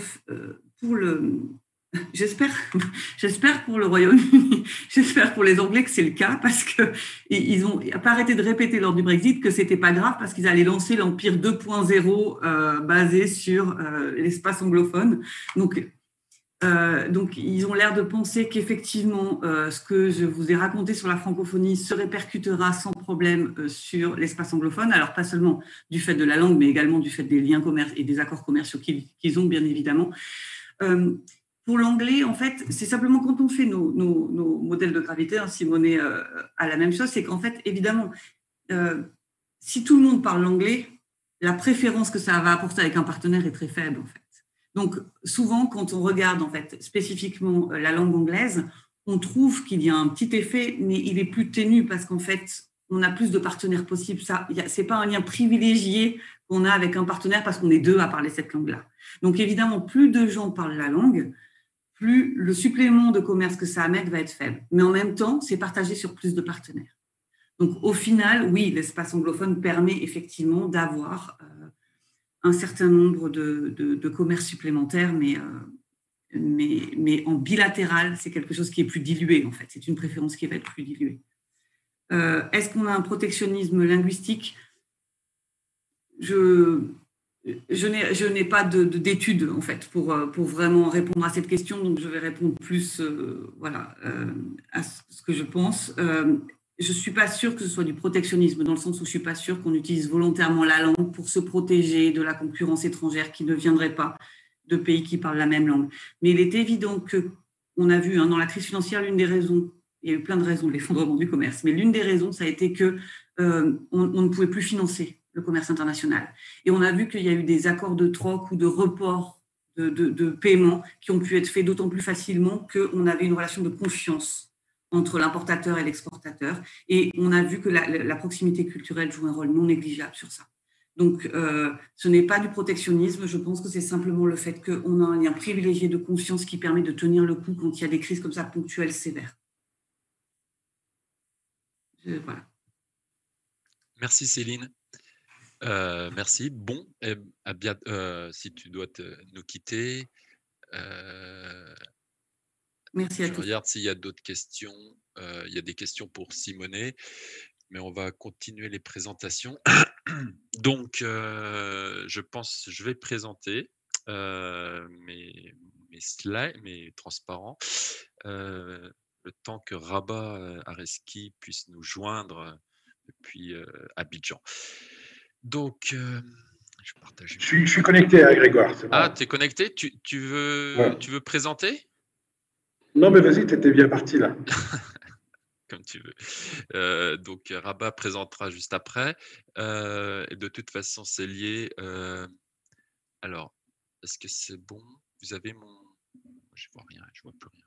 j'espère pour le Royaume-Uni, j'espère pour les Anglais que c'est le cas, parce qu'ils n'ont pas arrêté de répéter lors du Brexit que ce n'était pas grave parce qu'ils allaient lancer l'Empire 2.0 basé sur l'espace anglophone. Donc, ils ont l'air de penser qu'effectivement, ce que je vous ai raconté sur la francophonie se répercutera sans problème sur l'espace anglophone. Alors, pas seulement du fait de la langue, mais également du fait des liens commerciaux et des accords commerciaux qu'ils ont, bien évidemment. Pour l'anglais, en fait, c'est simplement quand on fait nos modèles de gravité, hein, Simonet a la même chose, c'est qu'en fait, évidemment, si tout le monde parle l'anglais, la préférence que ça va apporter avec un partenaire est très faible, en fait. Donc, souvent, quand on regarde en fait, spécifiquement la langue anglaise, on trouve qu'il y a un petit effet, mais il est plus ténu parce qu'en fait, on a plus de partenaires possibles. Ce n'est pas un lien privilégié qu'on a avec un partenaire parce qu'on est deux à parler cette langue-là. Donc, évidemment, plus de gens parlent la langue, plus le supplément de commerce que ça amène va être faible. Mais en même temps, c'est partagé sur plus de partenaires. Donc, au final, oui, l'espace anglophone permet effectivement d'avoir un certain nombre de commerces supplémentaires, mais en bilatéral, c'est quelque chose qui est plus dilué, en fait. C'est une préférence qui va être plus diluée. Est-ce qu'on a un protectionnisme linguistique? Je n'ai pas d'études, en fait, pour vraiment répondre à cette question, donc je vais répondre plus à ce que je pense. Je ne suis pas sûre que ce soit du protectionnisme, dans le sens où je ne suis pas sûre qu'on utilise volontairement la langue pour se protéger de la concurrence étrangère qui ne viendrait pas de pays qui parlent la même langue. Mais il est évident qu'on a vu dans la crise financière, l'une des raisons, il y a eu plein de raisons de l'effondrement du commerce, mais l'une des raisons, ça a été qu'on ne pouvait plus financer le commerce international. Et on a vu qu'il y a eu des accords de troc ou de report de paiement qui ont pu être faits d'autant plus facilement qu'on avait une relation de confiance entre l'importateur et l'exportateur. Et on a vu que la proximité culturelle joue un rôle non négligeable sur ça. Donc, ce n'est pas du protectionnisme. Je pense que c'est simplement le fait qu'on a un lien privilégié de confiance qui permet de tenir le coup quand il y a des crises comme ça ponctuelles sévères. Voilà. Merci Céline. Merci. Bon, si tu dois nous quitter, Merci à je tous. regarde s'il y a d'autres questions. Il y a des questions pour Simonet, mais on va continuer les présentations. Donc, je pense, je vais présenter mes slides, mes transparents, le temps que Rabat Areski puisse nous joindre depuis Abidjan. Donc, je partage. Je suis connecté à Grégoire. Ah, tu es connecté? Tu veux présenter? Non, mais vas-y, tu étais bien parti là. Comme tu veux. Donc, Rabat présentera juste après. Et de toute façon, c'est lié. Alors, est-ce que c'est bon? Vous avez mon... Je vois rien, je vois plus rien.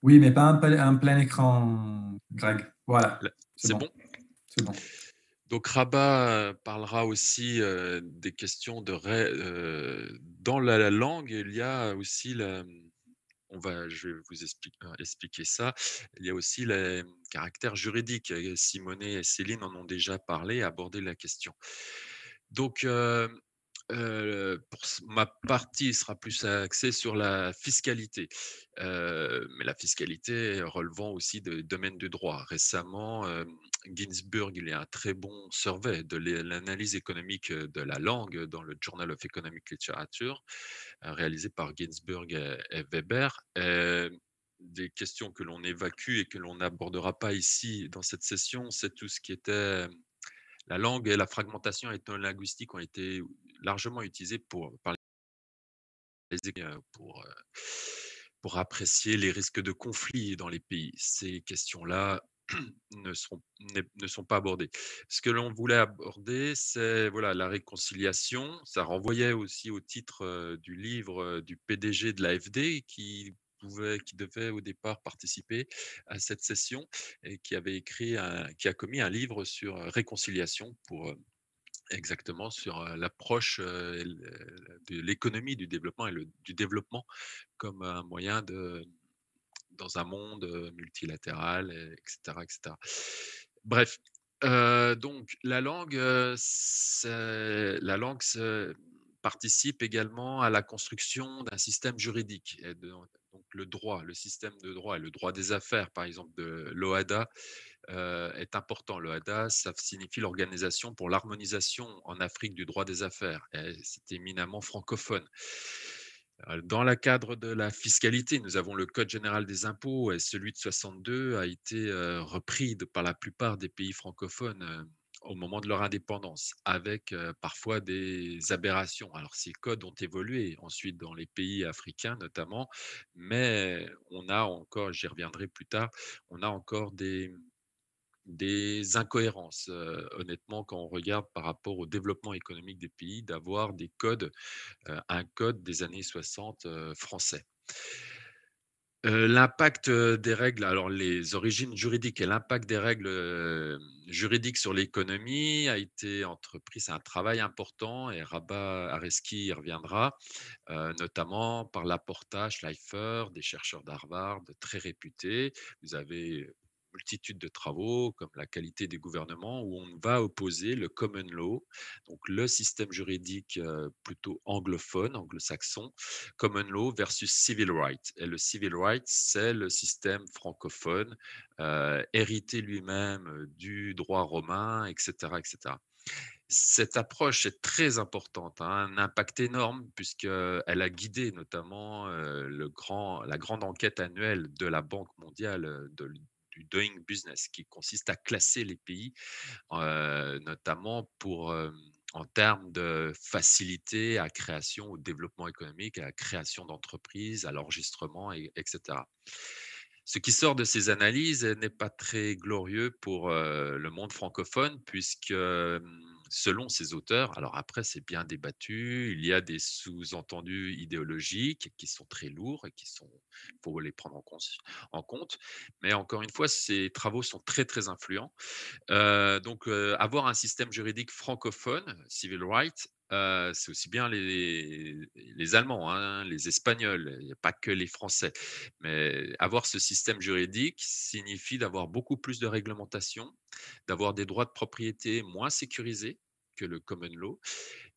Oui, mais pas un plein écran, Greg. Voilà. C'est bon? C'est bon. Donc, Rabat parlera aussi des questions de... dans la langue, il y a aussi je vais vous expliquer ça. Il y a aussi les caractères juridiques. Simonet et Céline en ont déjà parlé, abordé la question. Donc, pour ma partie sera plus axée sur la fiscalité, mais la fiscalité relevant aussi de domaine du droit. Récemment, Ginsburg, il y a un très bon survey de l'analyse économique de la langue dans le Journal of Economic Literature, réalisé par Ginsburg et Weber. Des questions que l'on évacue et que l'on n'abordera pas ici dans cette session, c'est tout ce qui était la langue et la fragmentation ethno-linguistique ont été largement utilisées par pour apprécier les risques de conflit dans les pays. Ces questions-là ne sont pas abordées. Ce que l'on voulait aborder, c'est la réconciliation. Ça renvoyait aussi au titre du livre du PDG de l'AfD qui devait au départ participer à cette session et qui a commis un livre sur réconciliation exactement sur l'approche de l'économie du développement et du développement comme un moyen dans un monde multilatéral, etc., etc. Bref, donc la langue participe également à la construction d'un système juridique. Donc le système de droit et le droit des affaires, par exemple, de l'OHADA, est important. L'OHADA, ça signifie l'Organisation pour l'harmonisation en Afrique du droit des affaires. C'est éminemment francophone. Dans le cadre de la fiscalité, nous avons le Code général des impôts et celui de 62 a été repris par la plupart des pays francophones au moment de leur indépendance, avec parfois des aberrations. Alors, ces codes ont évolué ensuite dans les pays africains notamment, mais on a encore, j'y reviendrai plus tard, on a encore des incohérences, honnêtement, quand on regarde par rapport au développement économique des pays, d'avoir des codes, un code des années 60 français. L'impact des règles, alors les origines juridiques et l'impact des règles juridiques sur l'économie a été entrepris. C'est un travail important et Rabat Areski y reviendra, notamment par l'apport Schleifer, des chercheurs d'Harvard très réputés. Vous avez multitude de travaux comme la qualité des gouvernements où on va opposer le common law, donc le système juridique plutôt anglophone, anglo-saxon, common law versus civil rights. Et le civil rights, c'est le système francophone, hérité lui-même du droit romain, etc., etc. Cette approche est très importante, un impact énorme puisqu'elle a guidé notamment la grande enquête annuelle de la Banque mondiale du Doing Business, qui consiste à classer les pays, notamment en termes de facilité à création, au développement économique, à la création d'entreprises, à l'enregistrement, etc. Ce qui sort de ces analyses n'est pas très glorieux pour le monde francophone, puisque selon ces auteurs. Alors après, c'est bien débattu. Il y a des sous-entendus idéologiques qui sont très lourds et faut les prendre en compte. Mais encore une fois, ces travaux sont très, très influents. Avoir un système juridique francophone, civil rights, c'est aussi bien les Allemands, hein, les Espagnols, il n'y a pas que les Français. Mais avoir ce système juridique signifie d'avoir beaucoup plus de réglementation, d'avoir des droits de propriété moins sécurisés que le common law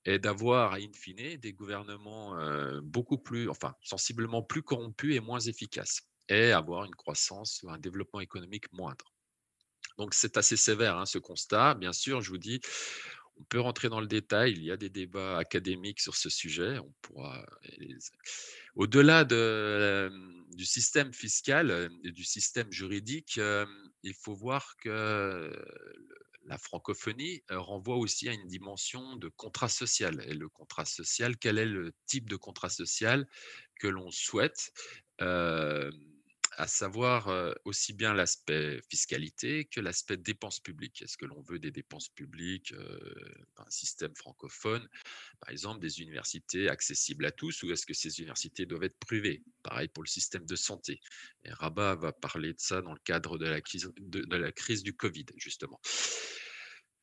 et d'avoir, in fine, des gouvernements beaucoup plus, enfin, sensiblement plus corrompus et moins efficaces et avoir une croissance ou un développement économique moindre. Donc c'est assez sévère, hein, ce constat. Bien sûr, je vous dis, on peut rentrer dans le détail, il y a des débats académiques sur ce sujet. On pourra au-delà du système fiscal, et du système juridique, il faut voir que la francophonie, renvoie aussi à une dimension de contrat social et le contrat social, quel est le type de contrat social que l'on souhaite? Hem À savoir, aussi bien l'aspect fiscalité que l'aspect dépenses publiques. Est-ce que l'on veut des dépenses publiques, d'un système francophone, par exemple des universités accessibles à tous, ou est-ce que ces universités doivent être privées? Pareil pour le système de santé et Rabat va parler de ça dans le cadre de la crise du covid, justement.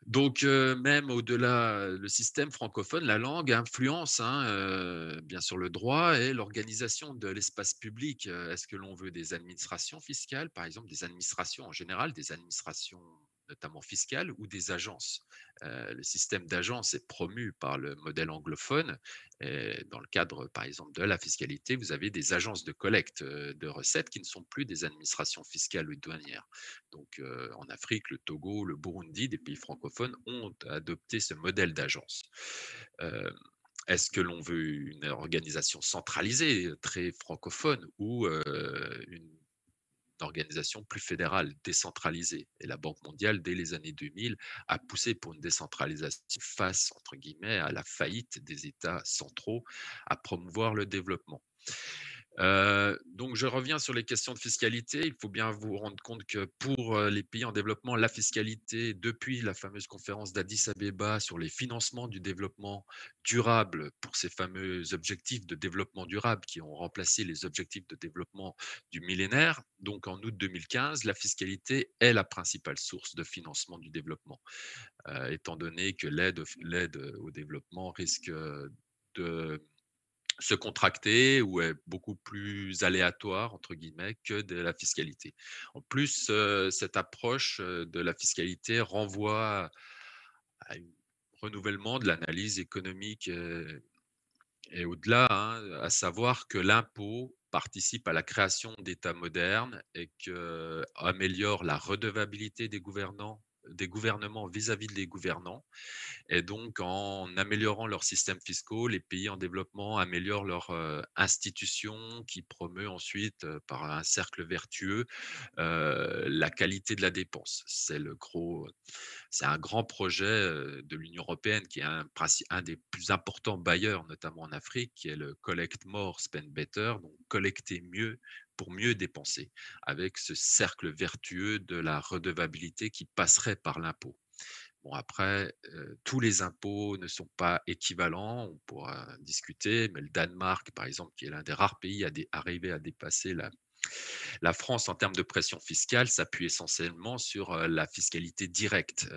Donc, même au-delà, le système francophone, la langue influence, hein, bien sûr le droit et l'organisation de l'espace public. Est-ce que l'on veut des administrations fiscales, par exemple, des administrations en général, des administrations notamment fiscales ou des agences? Le système d'agence est promu par le modèle anglophone et dans le cadre, par exemple, de la fiscalité, vous avez des agences de collecte, de recettes qui ne sont plus des administrations fiscales ou douanières. Donc, en Afrique, le Togo, le Burundi, des pays francophones ont adopté ce modèle d'agence. Euh, Est-ce que l'on veut une organisation centralisée, très francophone, ou une organisation plus fédérale, décentralisée? Et la Banque mondiale, dès les années 2000, a poussé pour une décentralisation face, entre guillemets, à la faillite des États centraux, à promouvoir le développement. Donc je reviens sur les questions de fiscalité. Il faut bien vous rendre compte que pour, les pays en développement, la fiscalité, depuis la fameuse conférence d'Addis Abeba sur les financements du développement durable pour ces fameux objectifs de développement durable qui ont remplacé les objectifs de développement du millénaire. Donc en août 2015, la fiscalité est la principale source de financement du développement, étant donné que l'aide au développement risque, de se contracter ou est beaucoup plus «aléatoire» entre guillemets que de la fiscalité. En plus, cette approche, de la fiscalité renvoie à un renouvellement de l'analyse économique, et au-delà, hein, à savoir que l'impôt participe à la création d'États modernes et qu'améliore la redevabilité des gouvernements vis-à-vis des gouvernants. Et donc, en améliorant leurs systèmes fiscaux, les pays en développement améliorent leurs institutions qui promeut ensuite, par un cercle vertueux, la qualité de la dépense. C'est un grand projet de l'Union européenne qui est un des plus importants bailleurs, notamment en Afrique, qui est le Collect More, Spend Better, donc collecter mieux pour mieux dépenser, avec ce cercle vertueux de la redevabilité qui passerait par l'impôt. Bon, après, tous les impôts ne sont pas équivalents, on pourra discuter, mais le Danemark, par exemple, qui est l'un des rares pays à arriver à dépasser la France en termes de pression fiscale, s'appuie essentiellement sur la fiscalité directe,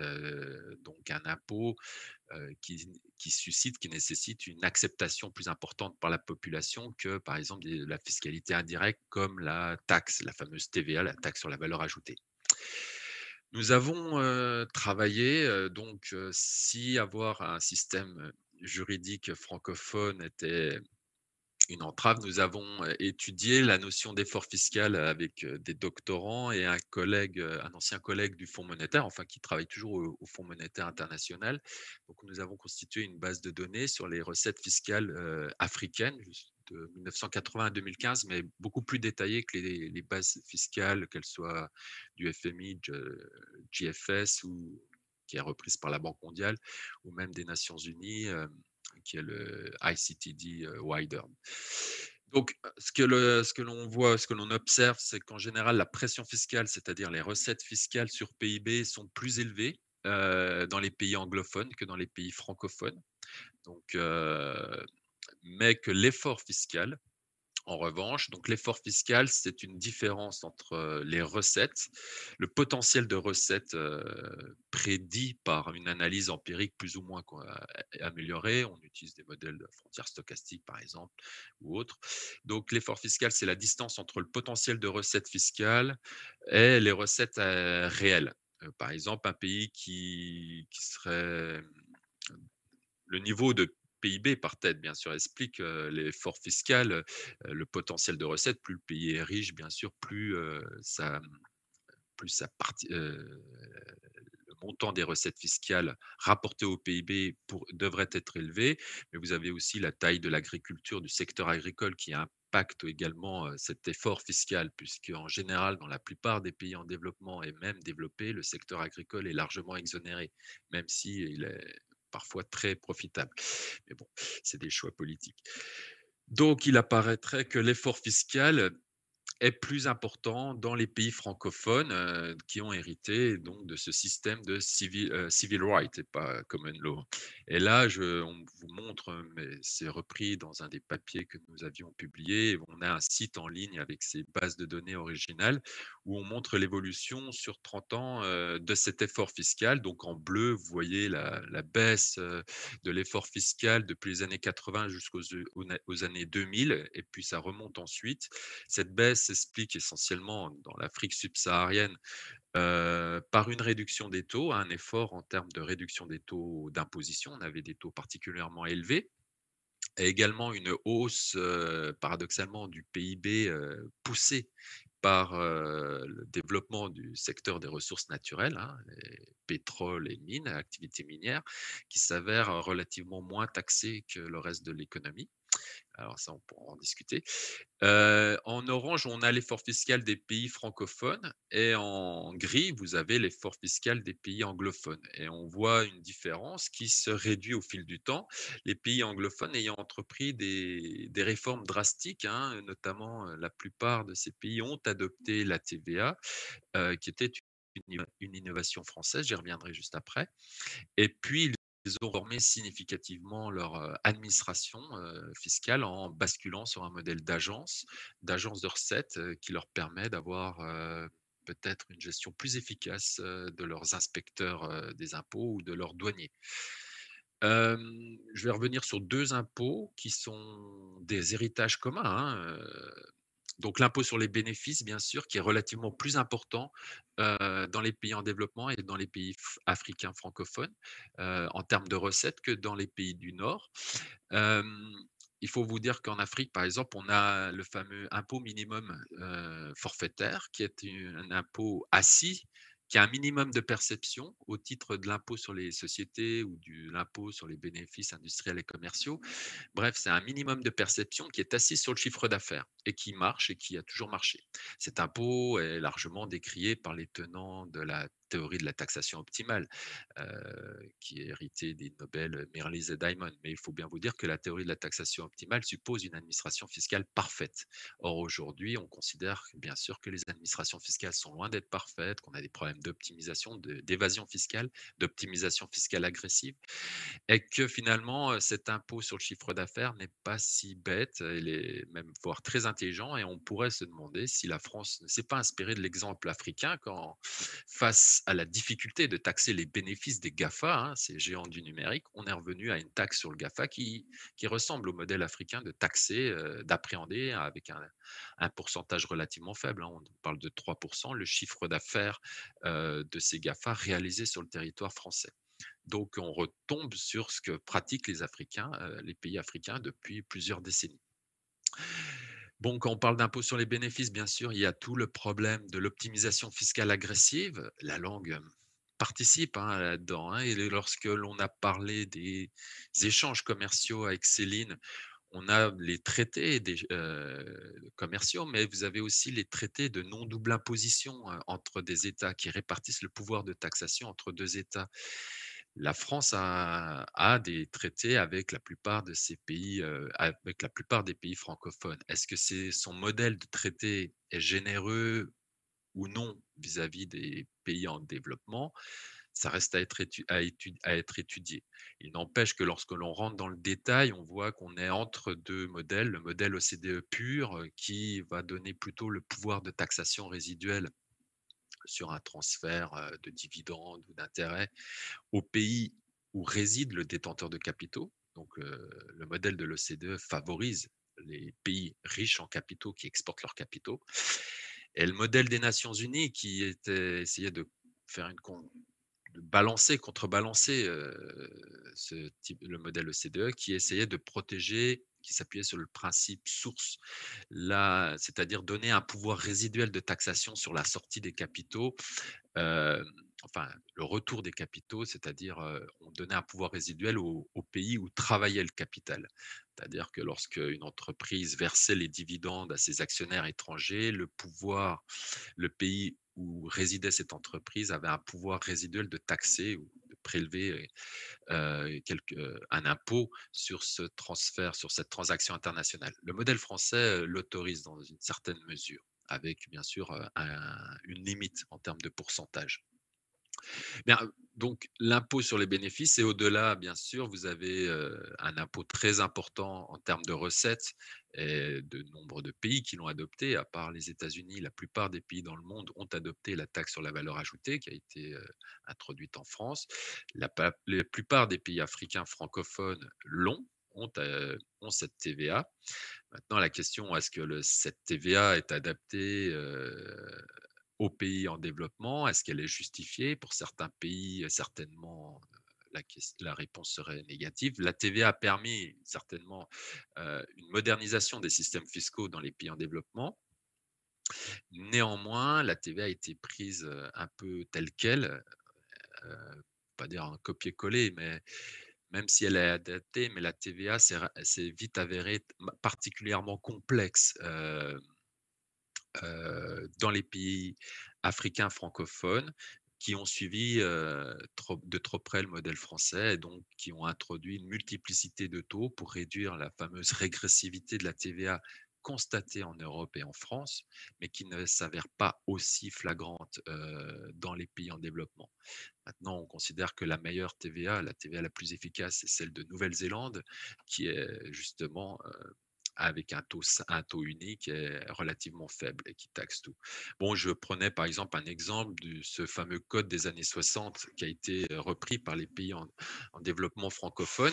donc un impôt qui nécessite une acceptation plus importante par la population que, par exemple, la fiscalité indirecte comme la taxe, la fameuse TVA, la taxe sur la valeur ajoutée. Nous avons, travaillé, si avoir un système juridique francophone était une entrave, nous avons, étudié la notion d'effort fiscal avec, des doctorants et un ancien collègue du Fonds monétaire, enfin qui travaille toujours au Fonds monétaire international. Donc nous avons constitué une base de données sur les recettes fiscales, africaines de 1980 à 2015, mais beaucoup plus détaillées que les bases fiscales, qu'elles soient du FMI, GFS ou qui est reprise par la Banque mondiale ou même des Nations unies, qui est le ICTD Wider. Donc, ce que l'on voit, ce que l'on observe, c'est qu'en général, la pression fiscale, c'est-à-dire les recettes fiscales sur PIB, sont plus élevées dans les pays anglophones que dans les pays francophones. Donc, mais que l'effort fiscal, en revanche, donc l'effort fiscal, c'est une différence entre les recettes, le potentiel de recettes prédit par une analyse empirique plus ou moins améliorée. On utilise des modèles de frontières stochastiques, par exemple, ou autres. Donc l'effort fiscal, c'est la distance entre le potentiel de recettes fiscales et les recettes réelles. Par exemple, un pays qui serait le niveau de PIB par tête, bien sûr, explique l'effort fiscal, le potentiel de recettes. Plus le pays est riche, bien sûr, plus le montant des recettes fiscales rapportées au PIB devrait être élevé. Mais vous avez aussi la taille de l'agriculture, du secteur agricole qui impacte également cet effort fiscal, puisque en général, dans la plupart des pays en développement et même développés, le secteur agricole est largement exonéré, même s'il est parfois très profitable. Mais bon, c'est des choix politiques. Donc, il apparaîtrait que l'effort fiscal est plus important dans les pays francophones qui ont hérité donc de ce système de civil right et pas common law. Et là, on vous montre, mais c'est repris dans un des papiers que nous avions publiés. On a un site en ligne avec ces bases de données originales où on montre l'évolution sur 30 ans de cet effort fiscal. Donc en bleu, vous voyez la baisse de l'effort fiscal depuis les années 80 aux années 2000, et puis ça remonte ensuite. Cette baisse s'explique essentiellement dans l'Afrique subsaharienne par une réduction des taux, un effort en termes de réduction des taux d'imposition. On avait des taux particulièrement élevés. Et également une hausse, paradoxalement, du PIB poussée par le développement du secteur des ressources naturelles, hein, les pétroles et mines, activités minières, qui s'avèrent relativement moins taxées que le reste de l'économie. Alors ça, on pourra en discuter. En orange, on a l'effort fiscal des pays francophones et en gris, vous avez l'effort fiscal des pays anglophones. Et on voit une différence qui se réduit au fil du temps. Les pays anglophones ayant entrepris des réformes drastiques, hein, notamment la plupart de ces pays ont adopté la TVA, qui était une innovation française, j'y reviendrai juste après. Et puis, ils ont reformé significativement leur administration fiscale en basculant sur un modèle d'agence de recettes qui leur permet d'avoir peut-être une gestion plus efficace de leurs inspecteurs des impôts ou de leurs douaniers. Je vais revenir sur deux impôts qui sont des héritages communs, hein. Donc l'impôt sur les bénéfices, bien sûr, qui est relativement plus important dans les pays en développement et dans les pays africains francophones en termes de recettes que dans les pays du Nord. Euh, il faut vous dire qu'en Afrique, par exemple, on a le fameux impôt minimum forfaitaire, qui est un impôt assis, qui a un minimum de perception au titre de l'impôt sur les sociétés ou de l'impôt sur les bénéfices industriels et commerciaux. Bref, c'est un minimum de perception qui est assis sur le chiffre d'affaires et qui marche et qui a toujours marché. Cet impôt est largement décrié par les tenants de la théorie de la taxation optimale, qui est héritée des Nobel Mirrlees et Diamond. Mais il faut bien vous dire que la théorie de la taxation optimale suppose une administration fiscale parfaite. Or, aujourd'hui, on considère bien sûr que les administrations fiscales sont loin d'être parfaites, qu'on a des problèmes d'optimisation, d'évasion fiscale, d'optimisation fiscale agressive, et que finalement, cet impôt sur le chiffre d'affaires n'est pas si bête, il est même voire très intelligent, et on pourrait se demander si la France ne s'est pas inspirée de l'exemple africain quand, face à la difficulté de taxer les bénéfices des GAFA, hein, ces géants du numérique, on est revenu à une taxe sur le GAFA qui ressemble au modèle africain de taxer, d'appréhender avec un pourcentage relativement faible, hein, on parle de 3%, le chiffre d'affaires de ces GAFA réalisé sur le territoire français. Donc, on retombe sur ce que pratiquent les Africains, les pays africains depuis plusieurs décennies. Bon, quand on parle d'impôt sur les bénéfices, bien sûr, il y a tout le problème de l'optimisation fiscale agressive. La langue participe là-dedans, hein, et lorsque l'on a parlé des échanges commerciaux avec Céline, on a les traités commerciaux, mais vous avez aussi les traités de non-double imposition entre des États qui répartissent le pouvoir de taxation entre deux États. La France a des traités avec la plupart de ces pays, avec la plupart des pays francophones. Est-ce que son modèle de traité est généreux ou non vis-à-vis des pays en développement? ça reste à être étudié. Il n'empêche que lorsque l'on rentre dans le détail, on voit qu'on est entre deux modèles. Le modèle OCDE pur, qui va donner plutôt le pouvoir de taxation résiduelle sur un transfert de dividendes ou d'intérêts au pays où réside le détenteur de capitaux. Donc, le modèle de l'OCDE favorise les pays riches en capitaux qui exportent leurs capitaux. Et le modèle des Nations Unies qui essayait de faire contrebalancer le modèle OCDE, qui essayait de protéger, qui s'appuyait sur le principe source, c'est-à-dire donner un pouvoir résiduel de taxation sur la sortie des capitaux, le retour des capitaux, c'est-à-dire on donnait un pouvoir résiduel au pays où travaillait le capital. C'est-à-dire que lorsque une entreprise versait les dividendes à ses actionnaires étrangers, le pays où résidait cette entreprise avait un pouvoir résiduel de taxer ou de prélever un impôt sur ce transfert, sur cette transaction internationale. Le modèle français l'autorise dans une certaine mesure, avec bien sûr une limite en termes de pourcentage. Bien, donc, l'impôt sur les bénéfices, et au-delà, bien sûr, vous avez un impôt très important en termes de recettes, et de nombre de pays qui l'ont adopté. À part les États-Unis, la plupart des pays dans le monde ont adopté la taxe sur la valeur ajoutée qui a été introduite en France. La plupart des pays africains francophones ont cette TVA. Maintenant, la question, est-ce que cette TVA est adaptée aux pays en développement? Est-ce qu'elle est justifiée? Pour certains pays, certainement, la réponse serait négative. La TVA a permis certainement une modernisation des systèmes fiscaux dans les pays en développement. Néanmoins, la TVA a été prise un peu telle qu'elle, pas dire un copier-coller, mais même si elle est adaptée, mais la TVA s'est vite avérée particulièrement complexe dans les pays africains francophones qui ont suivi de trop près le modèle français et donc qui ont introduit une multiplicité de taux pour réduire la fameuse régressivité de la TVA constatée en Europe et en France, mais qui ne s'avère pas aussi flagrante dans les pays en développement. Maintenant, on considère que la meilleure TVA, la TVA la plus efficace, c'est celle de Nouvelle-Zélande, qui est justement avec un taux unique et relativement faible et qui taxe tout. Bon, je prenais par exemple un exemple de ce fameux code des années 60 qui a été repris par les pays en développement francophone.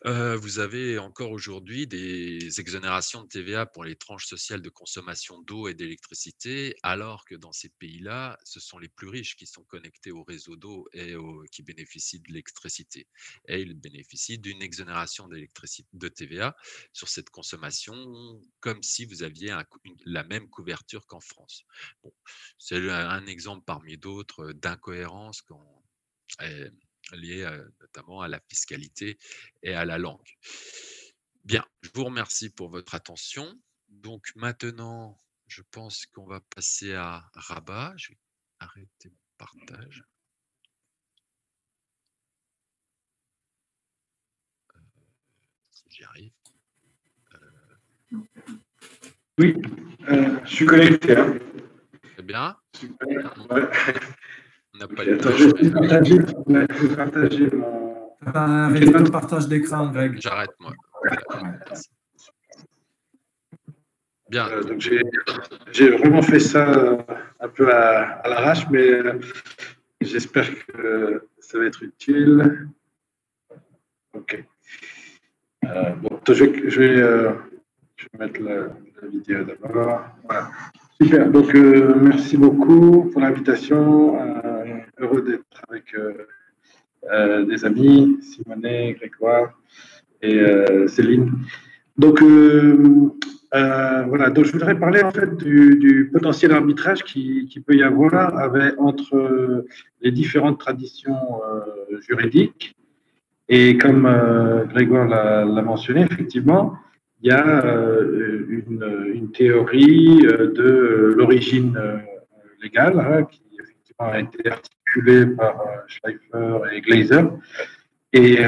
Vous avez encore aujourd'hui des exonérations de TVA pour les tranches sociales de consommation d'eau et d'électricité, alors que dans ces pays-là, ce sont les plus riches qui sont connectés au réseau d'eau et qui bénéficient de l'électricité. Et ils bénéficient d'une exonération de TVA sur cette consommation, comme si vous aviez la même couverture qu'en France. Bon, c'est un exemple parmi d'autres d'incohérence liées notamment à la fiscalité et à la langue. Bien, je vous remercie pour votre attention. Donc maintenant, je pense qu'on va passer à Rabat. Je vais arrêter mon partage. Si j'y arrive. Oui, je suis connecté. Hein. Très bien. Super. Ouais. On n'a pas Attends, je vais partager mon... Arrêtez le partage d'écran, Greg. J'arrête, moi. Voilà. Bien. Donc j'ai vraiment fait ça un peu à l'arrache, mais j'espère que ça va être utile. OK. Bon, je vais mettre la vidéo d'abord. Voilà. Super. Donc, merci beaucoup pour l'invitation. Heureux d'être avec des amis, Simonet, Grégoire et Céline. Donc, voilà. Donc, je voudrais parler en fait du potentiel arbitrage qui peut y avoir entre les différentes traditions juridiques. Et comme Grégoire l'a mentionné, effectivement, il y a une théorie de l'origine légale qui effectivement a été articulée par Schleifer et Glaser. Et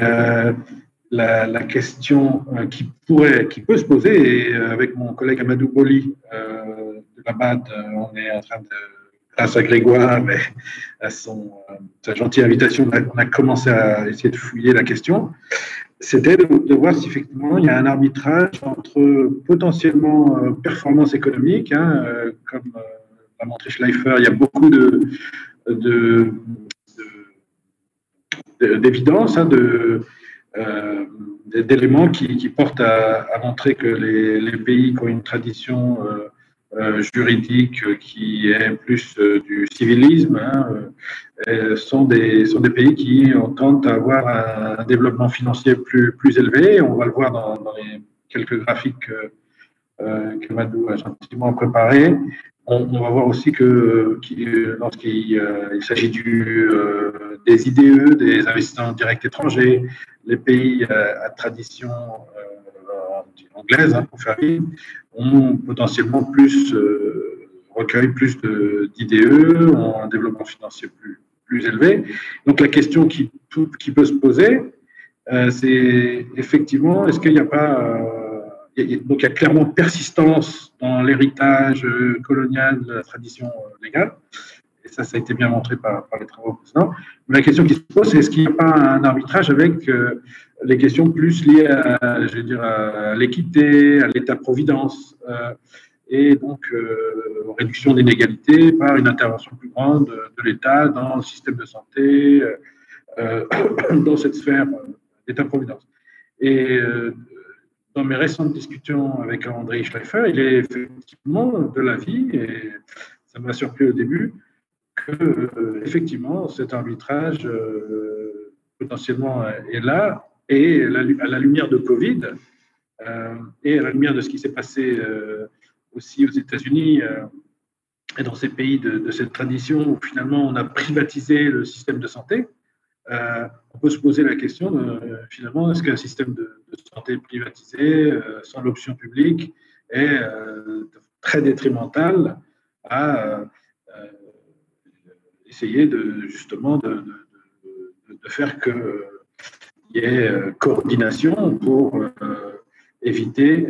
la question qui peut se poser, et avec mon collègue Amadou Boli de la BAD, on est en train de grâce à Grégoire et à sa gentille invitation, on a commencé à essayer de fouiller la question. C'était de voir si effectivement il y a un arbitrage entre potentiellement performance économique, hein, comme l'a montré Schleifer, il y a beaucoup d'évidence, hein, d'éléments qui portent à montrer que les pays qui ont une tradition juridique qui est plus du civilisme, hein, sont des pays qui tentent à avoir un développement financier plus élevé. On va le voir dans les quelques graphiques que Madou a gentiment préparés. On va voir aussi que lorsqu'il s'agit des IDE, des investissements directs étrangers, les pays à tradition anglaise, hein, pour faire vite, ont potentiellement recueillent plus d'IDE, ont un développement financier plus élevé. Donc la question qui peut se poser, c'est effectivement, est-ce qu'il n'y a pas... donc il y a clairement persistance dans l'héritage colonial de la tradition légale, et ça a été bien montré par les travaux précédents. Mais la question qui se pose, c'est est-ce qu'il n'y a pas un arbitrage avec les questions plus liées à l'équité, à l'État-providence, et donc réduction d'inégalités par une intervention plus grande de l'État dans le système de santé, dans cette sphère d'État-providence. Et dans mes récentes discussions avec André Schleifer, il est effectivement de l'avis, et ça m'a surpris au début, que effectivement cet arbitrage potentiellement est là, et à la lumière de Covid, et à la lumière de ce qui s'est passé aussi aux États-Unis et dans ces pays de cette tradition où finalement on a privatisé le système de santé, on peut se poser la question de, finalement, est-ce qu'un système de santé privatisé, sans l'option publique, est très détrimental à essayer justement de faire qu'il y ait coordination pour éviter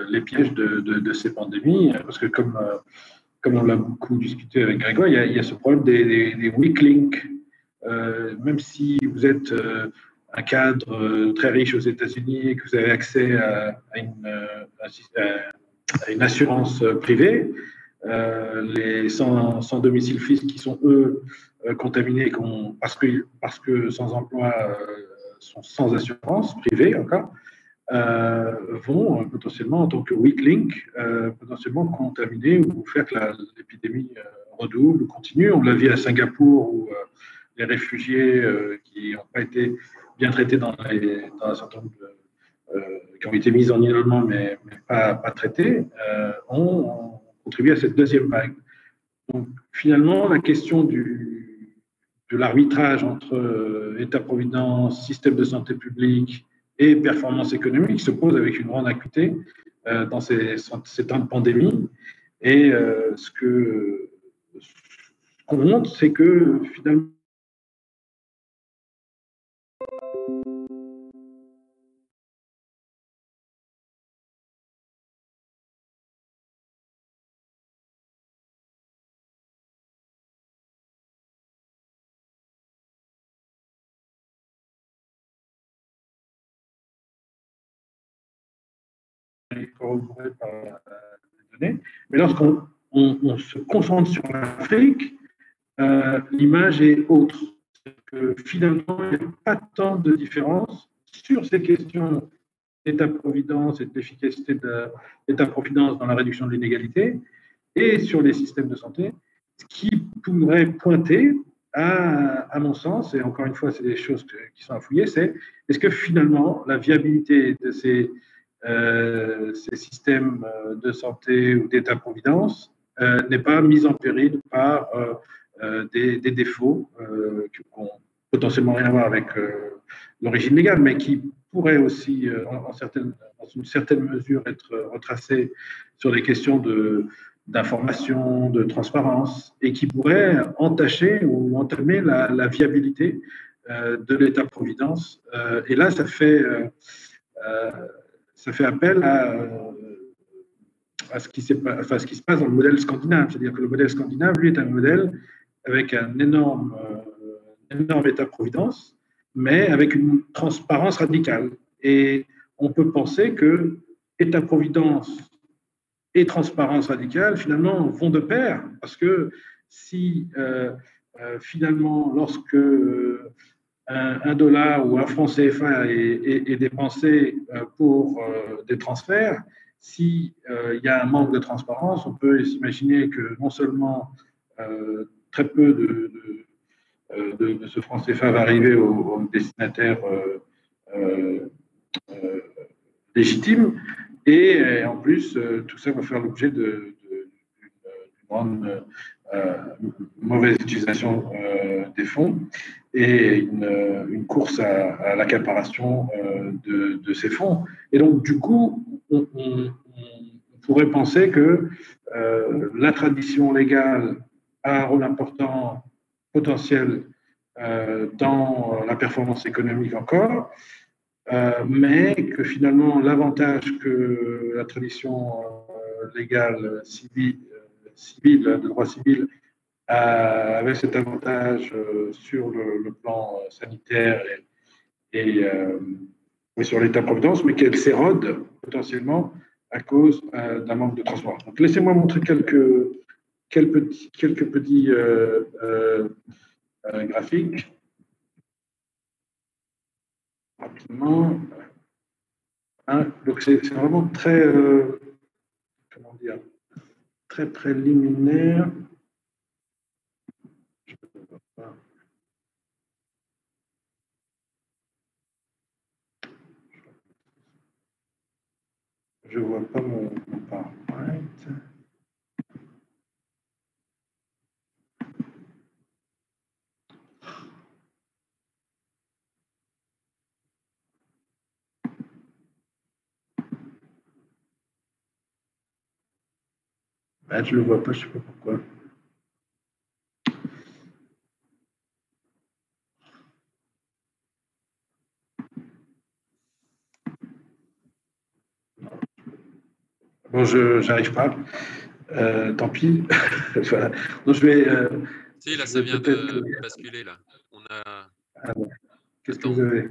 les pièges de ces pandémies, parce que comme on l'a beaucoup discuté avec Grégoire, il y a ce problème des weak links. Même si vous êtes un cadre très riche aux États-Unis et que vous avez accès à une assurance privée, les sans domicile fixe qui sont, eux, contaminés parce que sans emploi, sont sans assurance privée encore, vont potentiellement, en tant que weak link, potentiellement contaminer ou faire que l'épidémie redouble ou continue. On l'a vu à Singapour où les réfugiés qui n'ont pas été bien traités dans un certain nombre qui ont été mis en isolement mais pas traités, ont contribué à cette deuxième vague. Donc finalement, la question de l'arbitrage entre État-providence, système de santé publique et performance économique se pose avec une grande acuité dans ces temps de pandémie. Et ce qu'on montre, c'est que finalement, corroboré par les données. Mais lorsqu'on se concentre sur l'Afrique, l'image est autre. Que finalement, il n'y a pas tant de différence sur ces questions d'État-providence et de l'efficacité de l'État-providence dans la réduction de l'inégalité et sur les systèmes de santé, ce qui pourrait pointer, à mon sens, et encore une fois, c'est des choses qui sont à fouiller, c'est est-ce que finalement la viabilité de ces systèmes de santé ou d'État-providence n'est pas mise en péril par des défauts qui n'ont potentiellement rien à voir avec l'origine légale, mais qui pourraient aussi, dans une certaine mesure, être retracés sur les questions d'information, de transparence, et qui pourraient entacher ou entamer la viabilité de l'État-providence. Et là, ça fait appel ce qui se passe dans le modèle scandinave. C'est-à-dire que le modèle scandinave, lui, est un modèle avec un énorme État-providence, mais avec une transparence radicale. Et on peut penser que État-providence et transparence radicale, finalement, vont de pair, parce que si finalement, lorsque un dollar ou un franc CFA est dépensé pour des transferts, s'il y a un manque de transparence, on peut s'imaginer que non seulement très peu de ce franc CFA va arriver au destinataire légitime, et en plus, tout ça va faire l'objet d'une grande mauvaise utilisation des fonds et une course à l'accaparation de ces fonds. Et donc, du coup, on pourrait penser que la tradition légale a un rôle important, potentiel, dans la performance économique encore, mais que finalement, l'avantage que la tradition légale civile, de droit civil, avait cet avantage sur le plan sanitaire et sur l'État-providence, mais qu'elle s'érode potentiellement à cause d'un manque de transparence. Donc, laissez-moi montrer quelques petits graphiques. Rapidement. Hein, donc, c'est vraiment très, comment dire, très préliminaire. Je ne vois pas mon PowerPoint. Ben, je ne le vois pas, je ne sais pas pourquoi. Bon, je n'arrive pas. Tant pis. Enfin, donc je vais. Si, là, ça vient de basculer, là. On a. Ah bon. Qu'est-ce que vous avez?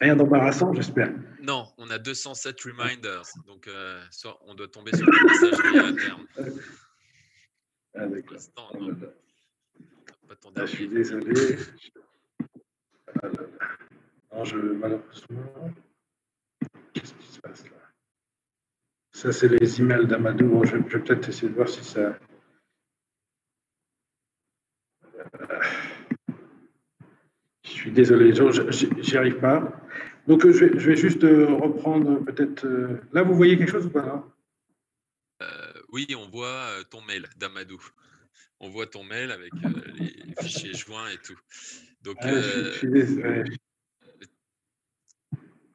Rien d'embarrassant, j'espère. Non, on a 207 reminders. Donc, soit on doit tomber sur une messagerie à terme. Ah, d'accord. L'instant, Oh non. Pas ton dernier. Je suis désolé. Ah là là. Non, malheureusement. Qu'est-ce qui se passe là? Ça, c'est les emails d'Amadou. Bon, je vais peut-être essayer de voir si ça. Je suis désolé, j'y arrive pas. Donc, je vais juste reprendre peut-être. Là, vous voyez quelque chose ou pas là? Oui, on voit ton mail d'Amadou. On voit ton mail avec les fichiers joints et tout. Donc, je suis désolé.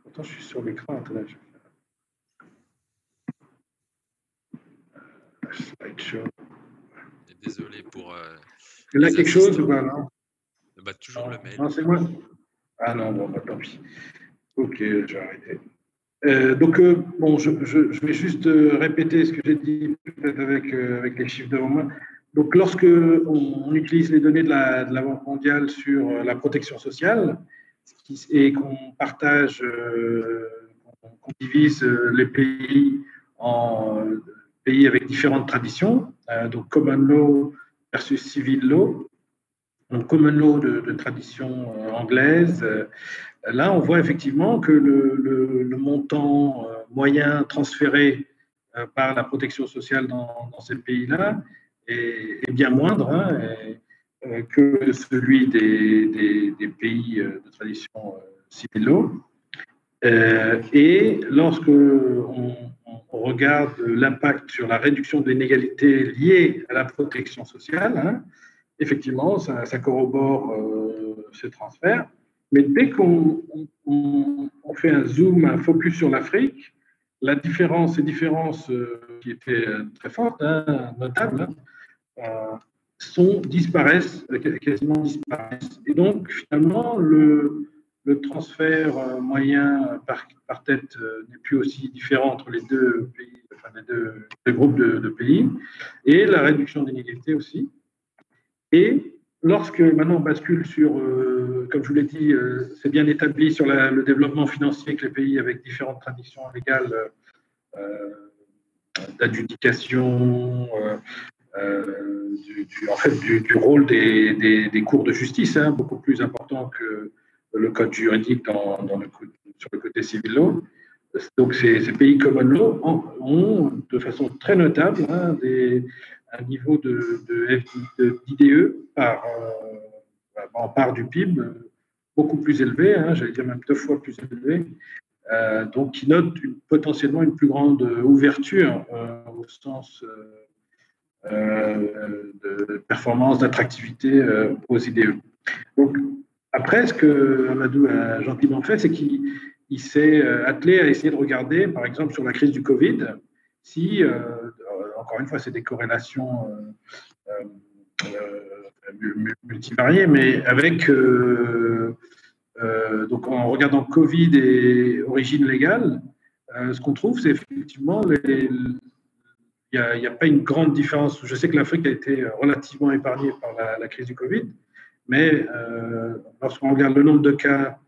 Pourtant, je suis sur l'écran. Attendez, je vais faire. Slideshow. Désolé pour. Là, quelque chose ou pas, non? Bah, toujours le mail. Non, c'est moi. Ah non, bon, bah, tant pis. Ok, je vais arrêter. Donc, bon, je vais juste répéter ce que j'ai dit peut-être avec les chiffres devant moi. Donc, lorsque on utilise les données de la Banque mondiale sur la protection sociale et qu'on partage, qu'on divise les pays en pays avec différentes traditions, donc common law versus civil law, donc common law de tradition anglaise. Là, on voit effectivement que le montant moyen transféré par la protection sociale dans ces pays-là est bien moindre que celui des pays de tradition civil-law. Et lorsque on regarde l'impact sur la réduction de l'inégalité liée à la protection sociale, effectivement, ça corrobore ces transferts. Mais dès qu'on fait un zoom, un focus sur l'Afrique, ces différences qui étaient très fortes, notables, quasiment disparaissent. Et donc, finalement, le transfert moyen par tête n'est plus aussi différent entre les deux pays, enfin, de groupes de pays, et la réduction d'inégalités aussi. Et lorsque maintenant on bascule sur, comme je vous l'ai dit, c'est bien établi sur le développement financier que les pays avec différentes traditions légales d'adjudication, en fait, du rôle des cours de justice, hein, beaucoup plus important que le code juridique sur le côté civil law. Donc, ces pays common law ont de façon très notable un niveau d'IDE en part du PIB beaucoup plus élevé, hein, j'allais dire même 2 fois plus élevé, donc qui note potentiellement une plus grande ouverture au sens de performance, d'attractivité aux IDE. Donc, après, ce que Amadou a gentiment fait, c'est qu'il s'est attelé à essayer de regarder, par exemple, sur la crise du Covid, si, encore une fois, c'est des corrélations multivariées, mais avec, donc en regardant Covid et origine légale, ce qu'on trouve, c'est effectivement il n'y a pas une grande différence. Je sais que l'Afrique a été relativement épargnée par la crise du Covid, mais lorsqu'on regarde le nombre de cas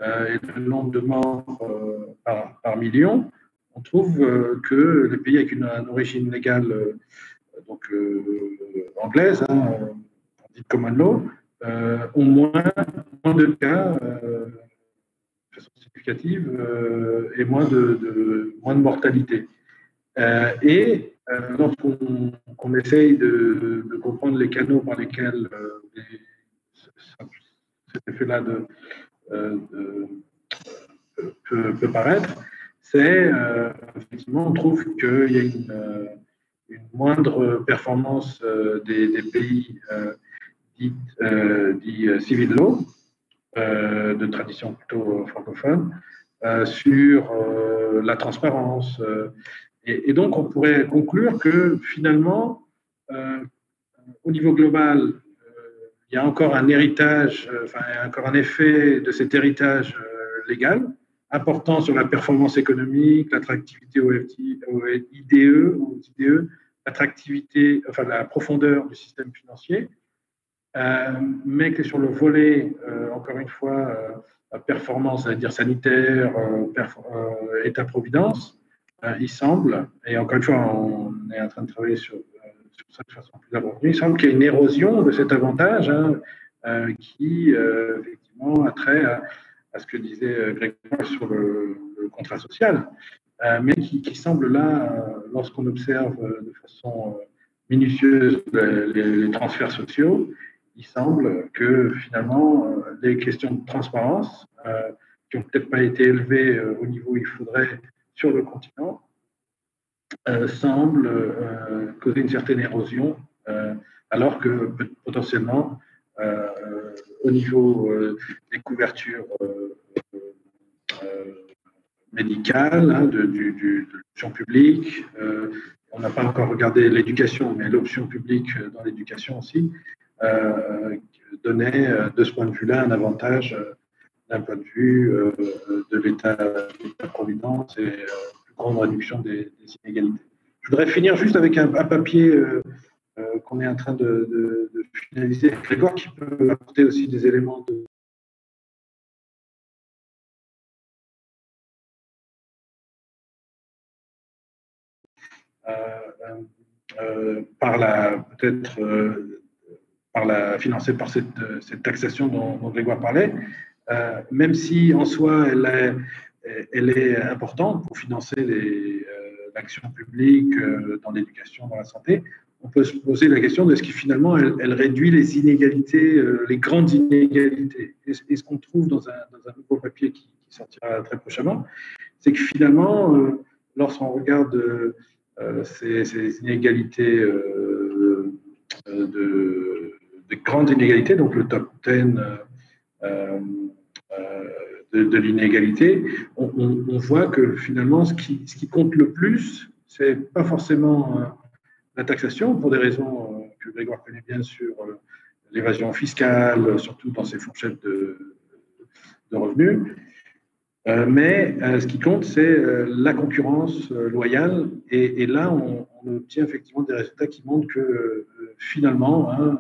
et le nombre de morts par million, on trouve que les pays avec une origine légale donc anglaise, hein, dite common law, ont moins de cas de façon significative et moins de mortalité. Et lorsqu'on essaye de comprendre les canaux par lesquels cet effet-là peut paraître, c'est effectivement, on trouve qu'il y a une moindre performance des pays dits civil law, de tradition plutôt francophone, sur la transparence. Et donc, on pourrait conclure que finalement, au niveau global, il y a encore un héritage, il y a encore un effet de cet héritage légal important sur la performance économique, l'attractivité aux IDE, l'attractivité, enfin la profondeur du système financier, mais que sur le volet, encore une fois, performance, c'est-à-dire sanitaire, État-providence, il semble, et encore une fois, on est en train de travailler sur ça de façon plus approfondie, il semble qu'il y a une érosion de cet avantage qui, effectivement, a trait à ce que disait Grégoire sur le contrat social, mais qui semble là, lorsqu'on observe de façon minutieuse les transferts sociaux, il semble que finalement, les questions de transparence, qui n'ont peut-être pas été élevées au niveau où il faudrait sur le continent, semblent causer une certaine érosion, alors que potentiellement, au niveau des couvertures médicales, hein, de l'option publique, on n'a pas encore regardé l'éducation, mais l'option publique dans l'éducation aussi, donnait de ce point de vue-là un avantage d'un point de vue de l'État-providence et plus grande réduction des inégalités. Je voudrais finir juste avec un papier qu'on est en train de finaliser avec Grégoire, qui peut apporter aussi des éléments de financée par cette taxation dont Grégoire parlait, même si en soi elle est importante pour financer l'action publique dans l'éducation, dans la santé, on peut se poser la question de ce qui finalement elle réduit les inégalités, les grandes inégalités. Et ce qu'on trouve dans un nouveau papier qui sortira très prochainement, c'est que finalement, lorsqu'on regarde ces inégalités, de grandes inégalités, donc le top 10 de l'inégalité, on voit que finalement, ce qui compte le plus, c'est pas forcément la taxation, pour des raisons que Grégoire connaît bien sur l'évasion fiscale, surtout dans ces fourchettes de revenus, Mais ce qui compte, c'est la concurrence loyale. Et là, on obtient effectivement des résultats qui montrent que finalement, hein,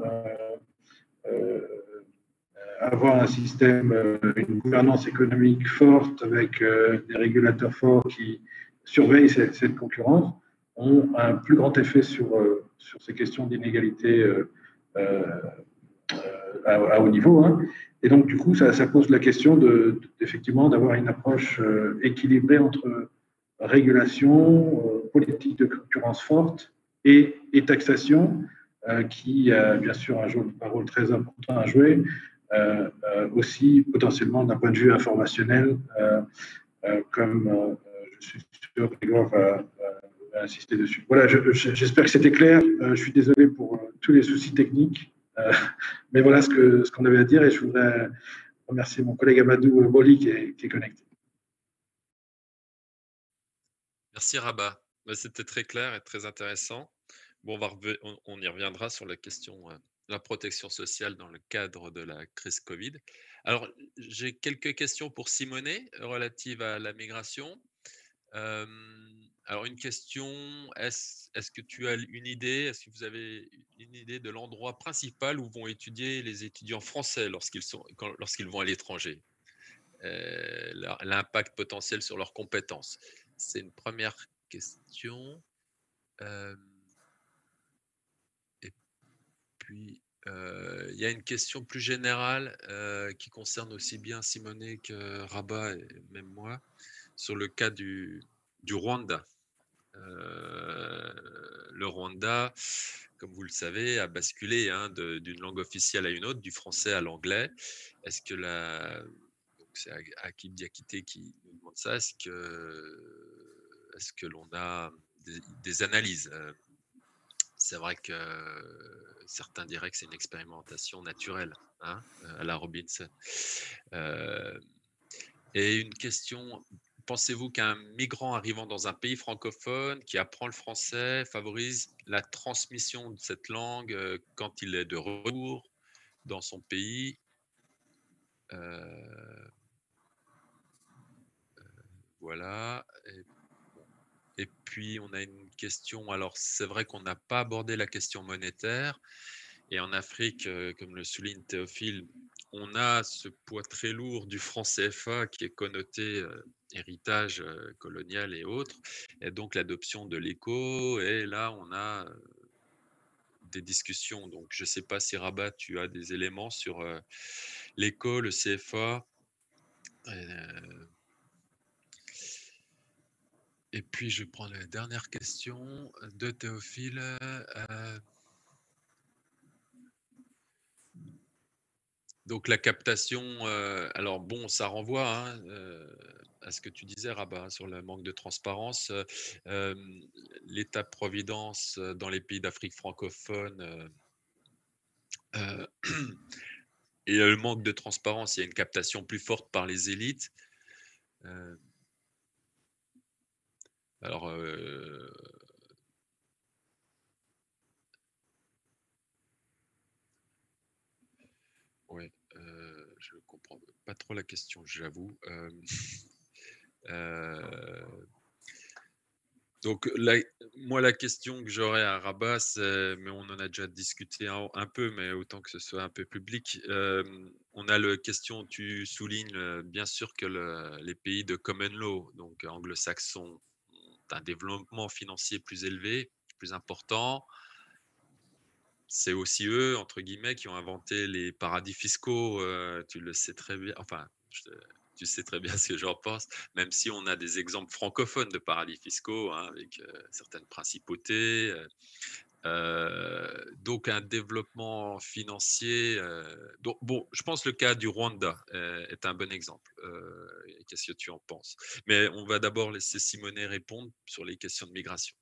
avoir un système, une gouvernance économique forte avec des régulateurs forts qui surveillent cette concurrence ont un plus grand effet sur ces questions d'inégalité à haut niveau. Hein. Et donc, du coup, ça pose la question effectivement d'avoir une approche équilibrée entre régulation, politique de concurrence forte et taxation, qui a bien sûr un rôle très important à jouer, aussi potentiellement d'un point de vue informationnel, comme je suis sûr que Grégoire va insister dessus. Voilà, j'espère que c'était clair. Je suis désolé pour tous les soucis techniques, mais voilà ce qu'on avait à dire, et je voudrais remercier mon collègue Amadou Boli qui est connecté. Merci Rabat. C'était très clair et très intéressant. Bon, on y reviendra sur la question de la protection sociale dans le cadre de la crise Covid. Alors, j'ai quelques questions pour Simonet relatives à la migration. Alors, une question, est-ce que tu as une idée, est-ce que vous avez une idée de l'endroit principal où vont étudier les étudiants français lorsqu'ils vont à l'étranger, l'impact potentiel sur leurs compétences? C'est une première question. Et puis, il y a une question plus générale qui concerne aussi bien Simonet que Rabat et même moi, sur le cas du Rwanda. Le Rwanda, comme vous le savez, a basculé d'une langue officielle à une autre, du français à l'anglais. Est-ce que c'est Akib Diakité qui nous demande ça, est-ce que l'on a des analyses? C'est vrai que certains diraient que c'est une expérimentation naturelle, hein, à la Robinson. Et une question, pensez-vous qu'un migrant arrivant dans un pays francophone qui apprend le français favorise la transmission de cette langue quand il est de retour dans son pays? Voilà. Et puis, on a une question, alors c'est vrai qu'on n'a pas abordé la question monétaire, et en Afrique, comme le souligne Théophile, on a ce poids très lourd du franc CFA qui est connoté héritage colonial et autres, et donc l'adoption de l'éco, et là on a des discussions. Donc je ne sais pas si Rabat, tu as des éléments sur l'éco, le CFA. Et puis, je prends la dernière question de Théophile. Donc, la captation, alors bon, ça renvoie à ce que tu disais, Rabat, sur le manque de transparence. L'État-providence dans les pays d'Afrique francophone et le manque de transparence, il y a une captation plus forte par les élites. Alors, ouais, je ne comprends pas trop la question, j'avoue. Donc, moi, la question que j'aurais à Rabat, mais on en a déjà discuté un peu, mais autant que ce soit un peu public. On a la question, tu soulignes bien sûr que les pays de common law, donc anglo-saxons, ont un développement financier plus élevé, plus important. C'est aussi eux, entre guillemets, qui ont inventé les paradis fiscaux. Tu le sais très bien. Enfin, tu sais très bien ce que j'en pense, même si on a des exemples francophones de paradis fiscaux, avec certaines principautés. Donc, un développement financier. Donc, bon, je pense que le cas du Rwanda est un bon exemple. Qu'est-ce que tu en penses? Mais on va d'abord laisser Simonet répondre sur les questions de migration.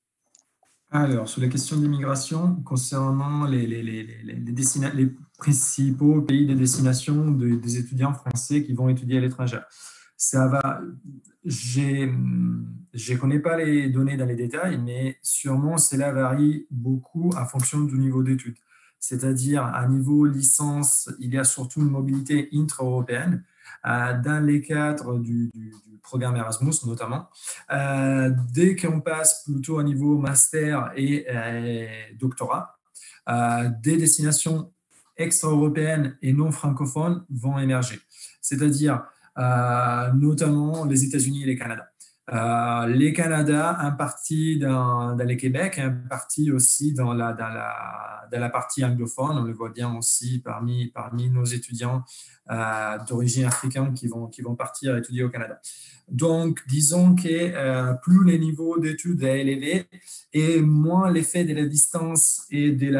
Alors, sur la question d'immigration, concernant les principaux pays de destination des étudiants français qui vont étudier à l'étranger, je ne connais pas les données dans les détails, mais sûrement cela varie beaucoup en fonction du niveau d'études. C'est-à-dire, à niveau licence, il y a surtout une mobilité intra-européenne, dans les cadres du programme Erasmus notamment. Dès qu'on passe plutôt au niveau master et doctorat, des destinations extra-européennes et non francophones vont émerger, c'est-à-dire notamment les États-Unis et les Canada. Les Canada, un parti dans le Québec, un parti aussi dans la partie anglophone. On le voit bien aussi parmi nos étudiants d'origine africaine qui vont partir étudier au Canada. Donc, disons que plus les niveaux d'études est élevé et moins l'effet de la distance et du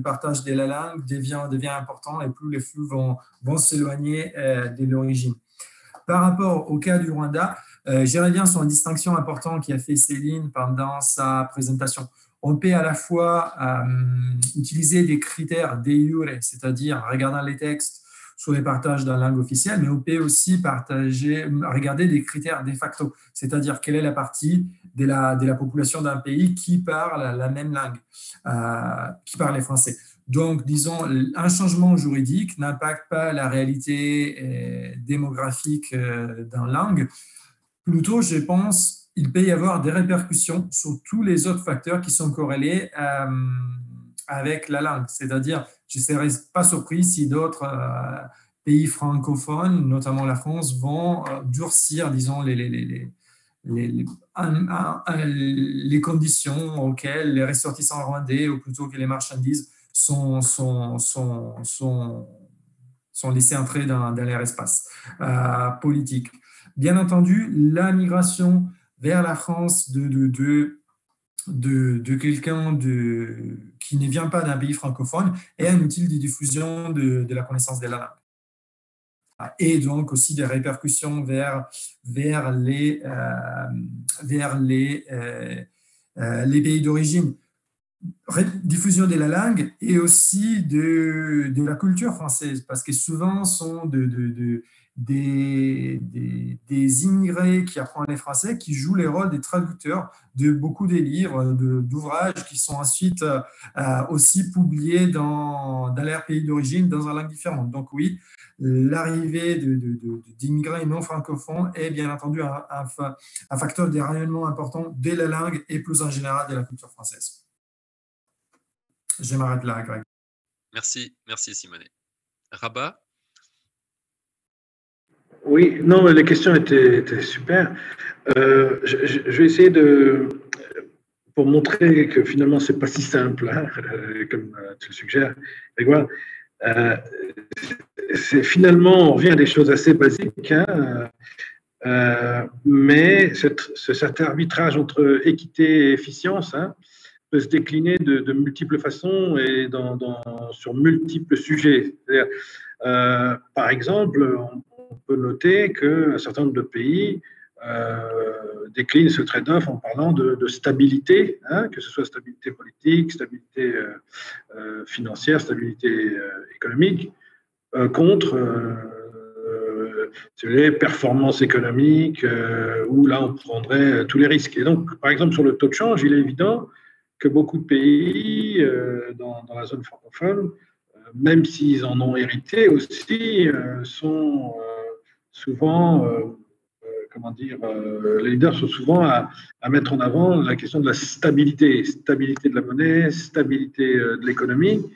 partage de la langue devient important et plus les flux vont s'éloigner de l'origine. Par rapport au cas du Rwanda, je reviens sur une distinction importante qu'a fait Céline pendant sa présentation. On peut à la fois utiliser des critères de jure, c'est-à-dire regardant les textes sur les partages dans la langue officielle, mais on peut aussi regarder des critères de facto, c'est-à-dire quelle est la partie de la population d'un pays qui parle la même langue, qui parle les français. Donc, disons, un changement juridique n'impacte pas la réalité démographique dans la langue. Plutôt, je pense, il peut y avoir des répercussions sur tous les autres facteurs qui sont corrélés avec la langue. C'est-à-dire, je ne serais pas surpris si d'autres pays francophones, notamment la France, vont durcir, disons, les conditions auxquelles les ressortissants rwandais, ou plutôt que les marchandises, sont laissés entrer dans leur espace politique. Bien entendu, la migration vers la France de quelqu'un qui ne vient pas d'un pays francophone est un outil de diffusion de la connaissance de la langue. Et donc aussi des répercussions vers les pays d'origine. Diffusion de la langue et aussi de la culture française, parce que souvent sont des immigrés qui apprennent les français, qui jouent les rôles des traducteurs de beaucoup des livres, d'ouvrages qui sont ensuite aussi publiés dans leur pays d'origine dans une langue différente. Donc oui, l'arrivée d'immigrés non francophones est bien entendu un facteur de rayonnement important de la langue et plus en général de la culture française. Je m'arrête là, Greg. Merci Simonet. Rabat? Oui, non, les questions étaient super. Je vais essayer pour montrer que finalement, ce n'est pas si simple, hein, comme tu le suggères, Grégoire. Finalement, on revient à des choses assez basiques, hein, mais cet arbitrage entre équité et efficience, hein, peut se décliner de multiples façons et sur multiples sujets. Par exemple, on peut noter qu'un certain nombre de pays déclinent ce trade-off en parlant de stabilité, hein, que ce soit stabilité politique, stabilité financière, stabilité économique, contre les performances économiques, où là on prendrait tous les risques. Et donc, par exemple, sur le taux de change, il est évident que beaucoup de pays dans la zone francophone, même s'ils en ont hérité aussi, sont souvent, les leaders sont souvent à mettre en avant la question de la stabilité de la monnaie, stabilité de l'économie,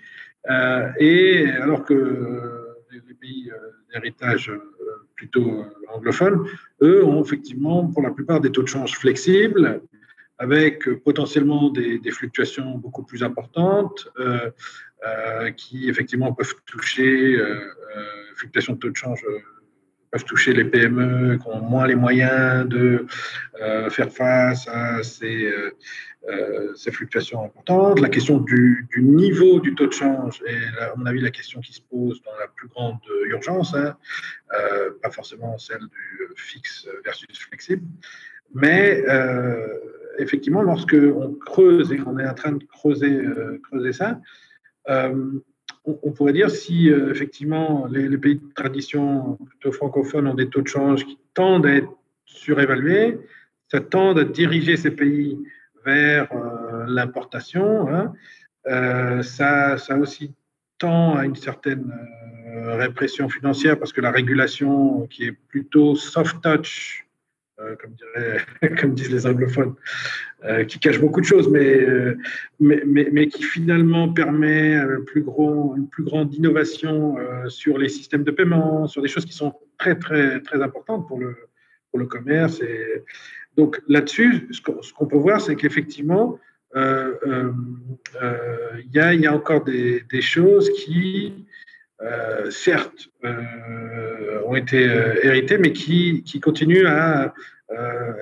et alors que les pays d'héritage plutôt anglophones, eux ont effectivement pour la plupart des taux de change flexibles, avec potentiellement des fluctuations beaucoup plus importantes qui effectivement peuvent toucher, fluctuations de taux de change peuvent toucher les PME qui ont moins les moyens de faire face à ces fluctuations importantes. La question du niveau du taux de change est, à mon avis, la question qui se pose dans la plus grande urgence, hein, pas forcément celle du fixe versus flexible, mais effectivement, lorsque on creuse et on est en train de creuser ça, on pourrait dire si effectivement les pays de tradition plutôt francophones ont des taux de change qui tendent à être surévalués, ça tend à diriger ces pays vers l'importation, hein, ça a aussi tend à une certaine répression financière parce que la régulation qui est plutôt soft touch, comme disent les anglophones, qui cache beaucoup de choses, mais qui finalement permet une plus grande innovation sur les systèmes de paiement, sur des choses qui sont très, très, très importantes pour le commerce. Et donc là-dessus, ce qu'on peut voir, c'est qu'effectivement, il y a encore des choses qui, certes, ont été héritées, mais qui continuent à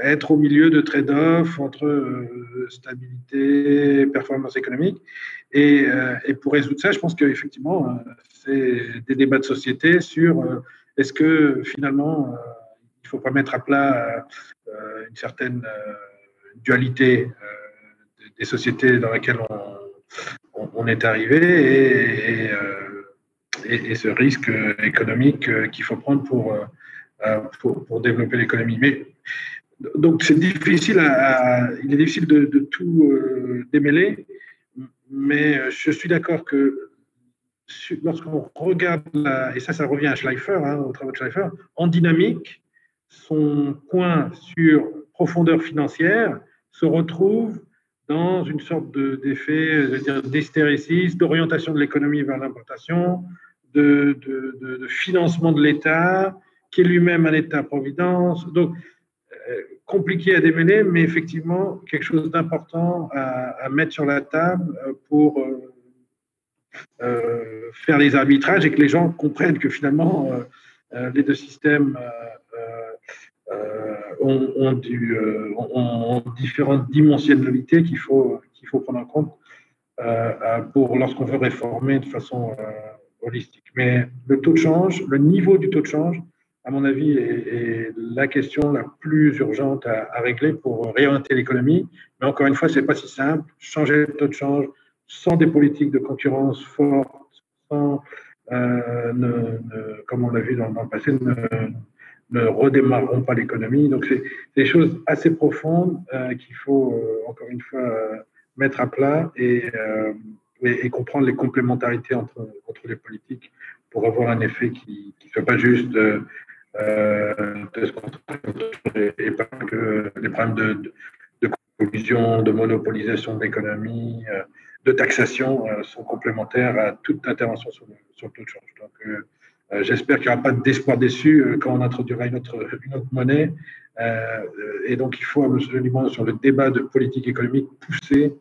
être au milieu de trade-off entre stabilité et performance économique. Et pour résoudre ça, je pense qu'effectivement, c'est des débats de société sur est-ce que finalement, il ne faut pas mettre à plat une certaine dualité des sociétés dans lesquelles on est arrivé et ce risque économique qu'il faut prendre pour développer l'économie. Mais donc c'est difficile il est difficile de tout démêler, mais je suis d'accord que lorsqu'on regarde, et ça revient à Schleifer, au travail de Schleifer, en dynamique, son point sur profondeur financière se retrouve dans une sorte d'effet d'hystérésis, d'orientation de l'économie vers l'importation, de financement de l'État, qui est lui-même un État-providence. Donc, compliqué à démêler, mais effectivement, quelque chose d'important à mettre sur la table pour faire les arbitrages et que les gens comprennent que finalement, les deux systèmes ont différentes dimensionnalités qu'il faut prendre en compte lorsqu'on veut réformer de façon holistique. Mais le taux de change, le niveau du taux de change, à mon avis, est la question la plus urgente à régler pour réorienter l'économie. Mais encore une fois, ce n'est pas si simple. Changer le taux de change sans des politiques de concurrence fortes, sans, comme on l'a vu dans le passé, ne redémarreront pas l'économie. Donc, c'est des choses assez profondes qu'il faut, encore une fois, mettre à plat et comprendre les complémentarités entre les politiques pour avoir un effet qui ne soit pas juste de se concentrer et pas que les problèmes de collusion, de monopolisation de l'économie, de taxation sont complémentaires à toute intervention sur le taux de change. Donc, j'espère qu'il n'y aura pas d'espoir déçu quand on introduira une autre monnaie. Et donc, il faut absolument, sur le débat de politique économique, pousser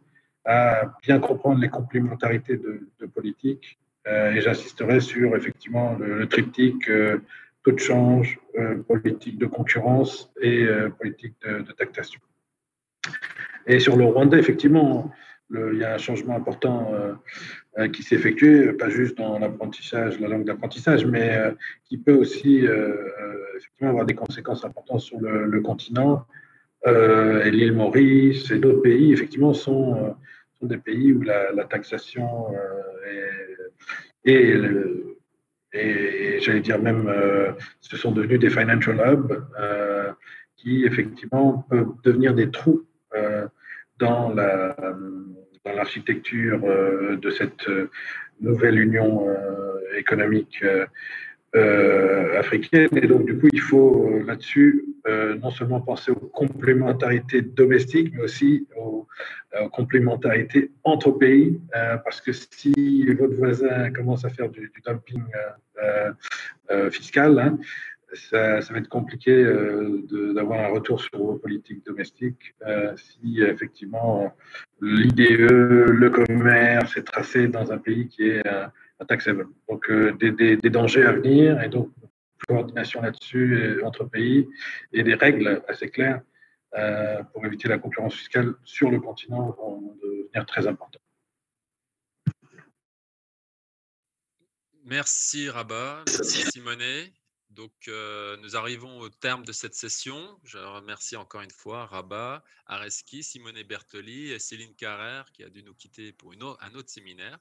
à bien comprendre les complémentarités de politique. Et j'insisterai sur, effectivement, le triptyque taux de change, politique de concurrence et politique de taxation. Et sur le Rwanda, effectivement, il y a un changement important qui s'est effectué, pas juste dans l'apprentissage, la langue d'apprentissage, mais qui peut aussi effectivement avoir des conséquences importantes sur le continent. Et l'île Maurice et d'autres pays, effectivement, sont des pays où la taxation et j'allais dire même, ce sont devenus des financial hubs qui, effectivement, peuvent devenir des trous dans l'architecture de cette nouvelle union économique africaine. Et donc, du coup, il faut là-dessus non seulement penser aux complémentarités domestiques, mais aussi aux complémentarités entre pays, parce que si votre voisin commence à faire du dumping fiscal, hein, ça va être compliqué d'avoir un retour sur vos politiques domestiques si effectivement l'IDE, le commerce est tracé dans un pays qui est un tax haven. Donc des dangers à venir et donc coordination là-dessus entre pays et des règles assez claires pour éviter la concurrence fiscale sur le continent vont devenir très importantes. Merci Rabat, merci Simonet. Donc, nous arrivons au terme de cette session. Je remercie encore une fois Rabat, Areski, Simonet Bertoli et Céline Carrère qui a dû nous quitter pour un autre séminaire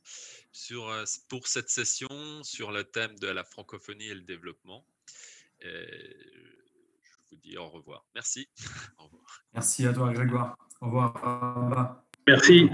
pour cette session sur le thème de la francophonie et le développement. Et je vous dis au revoir. Merci. Au revoir. Merci à toi Grégoire. Au revoir Rabat. Merci.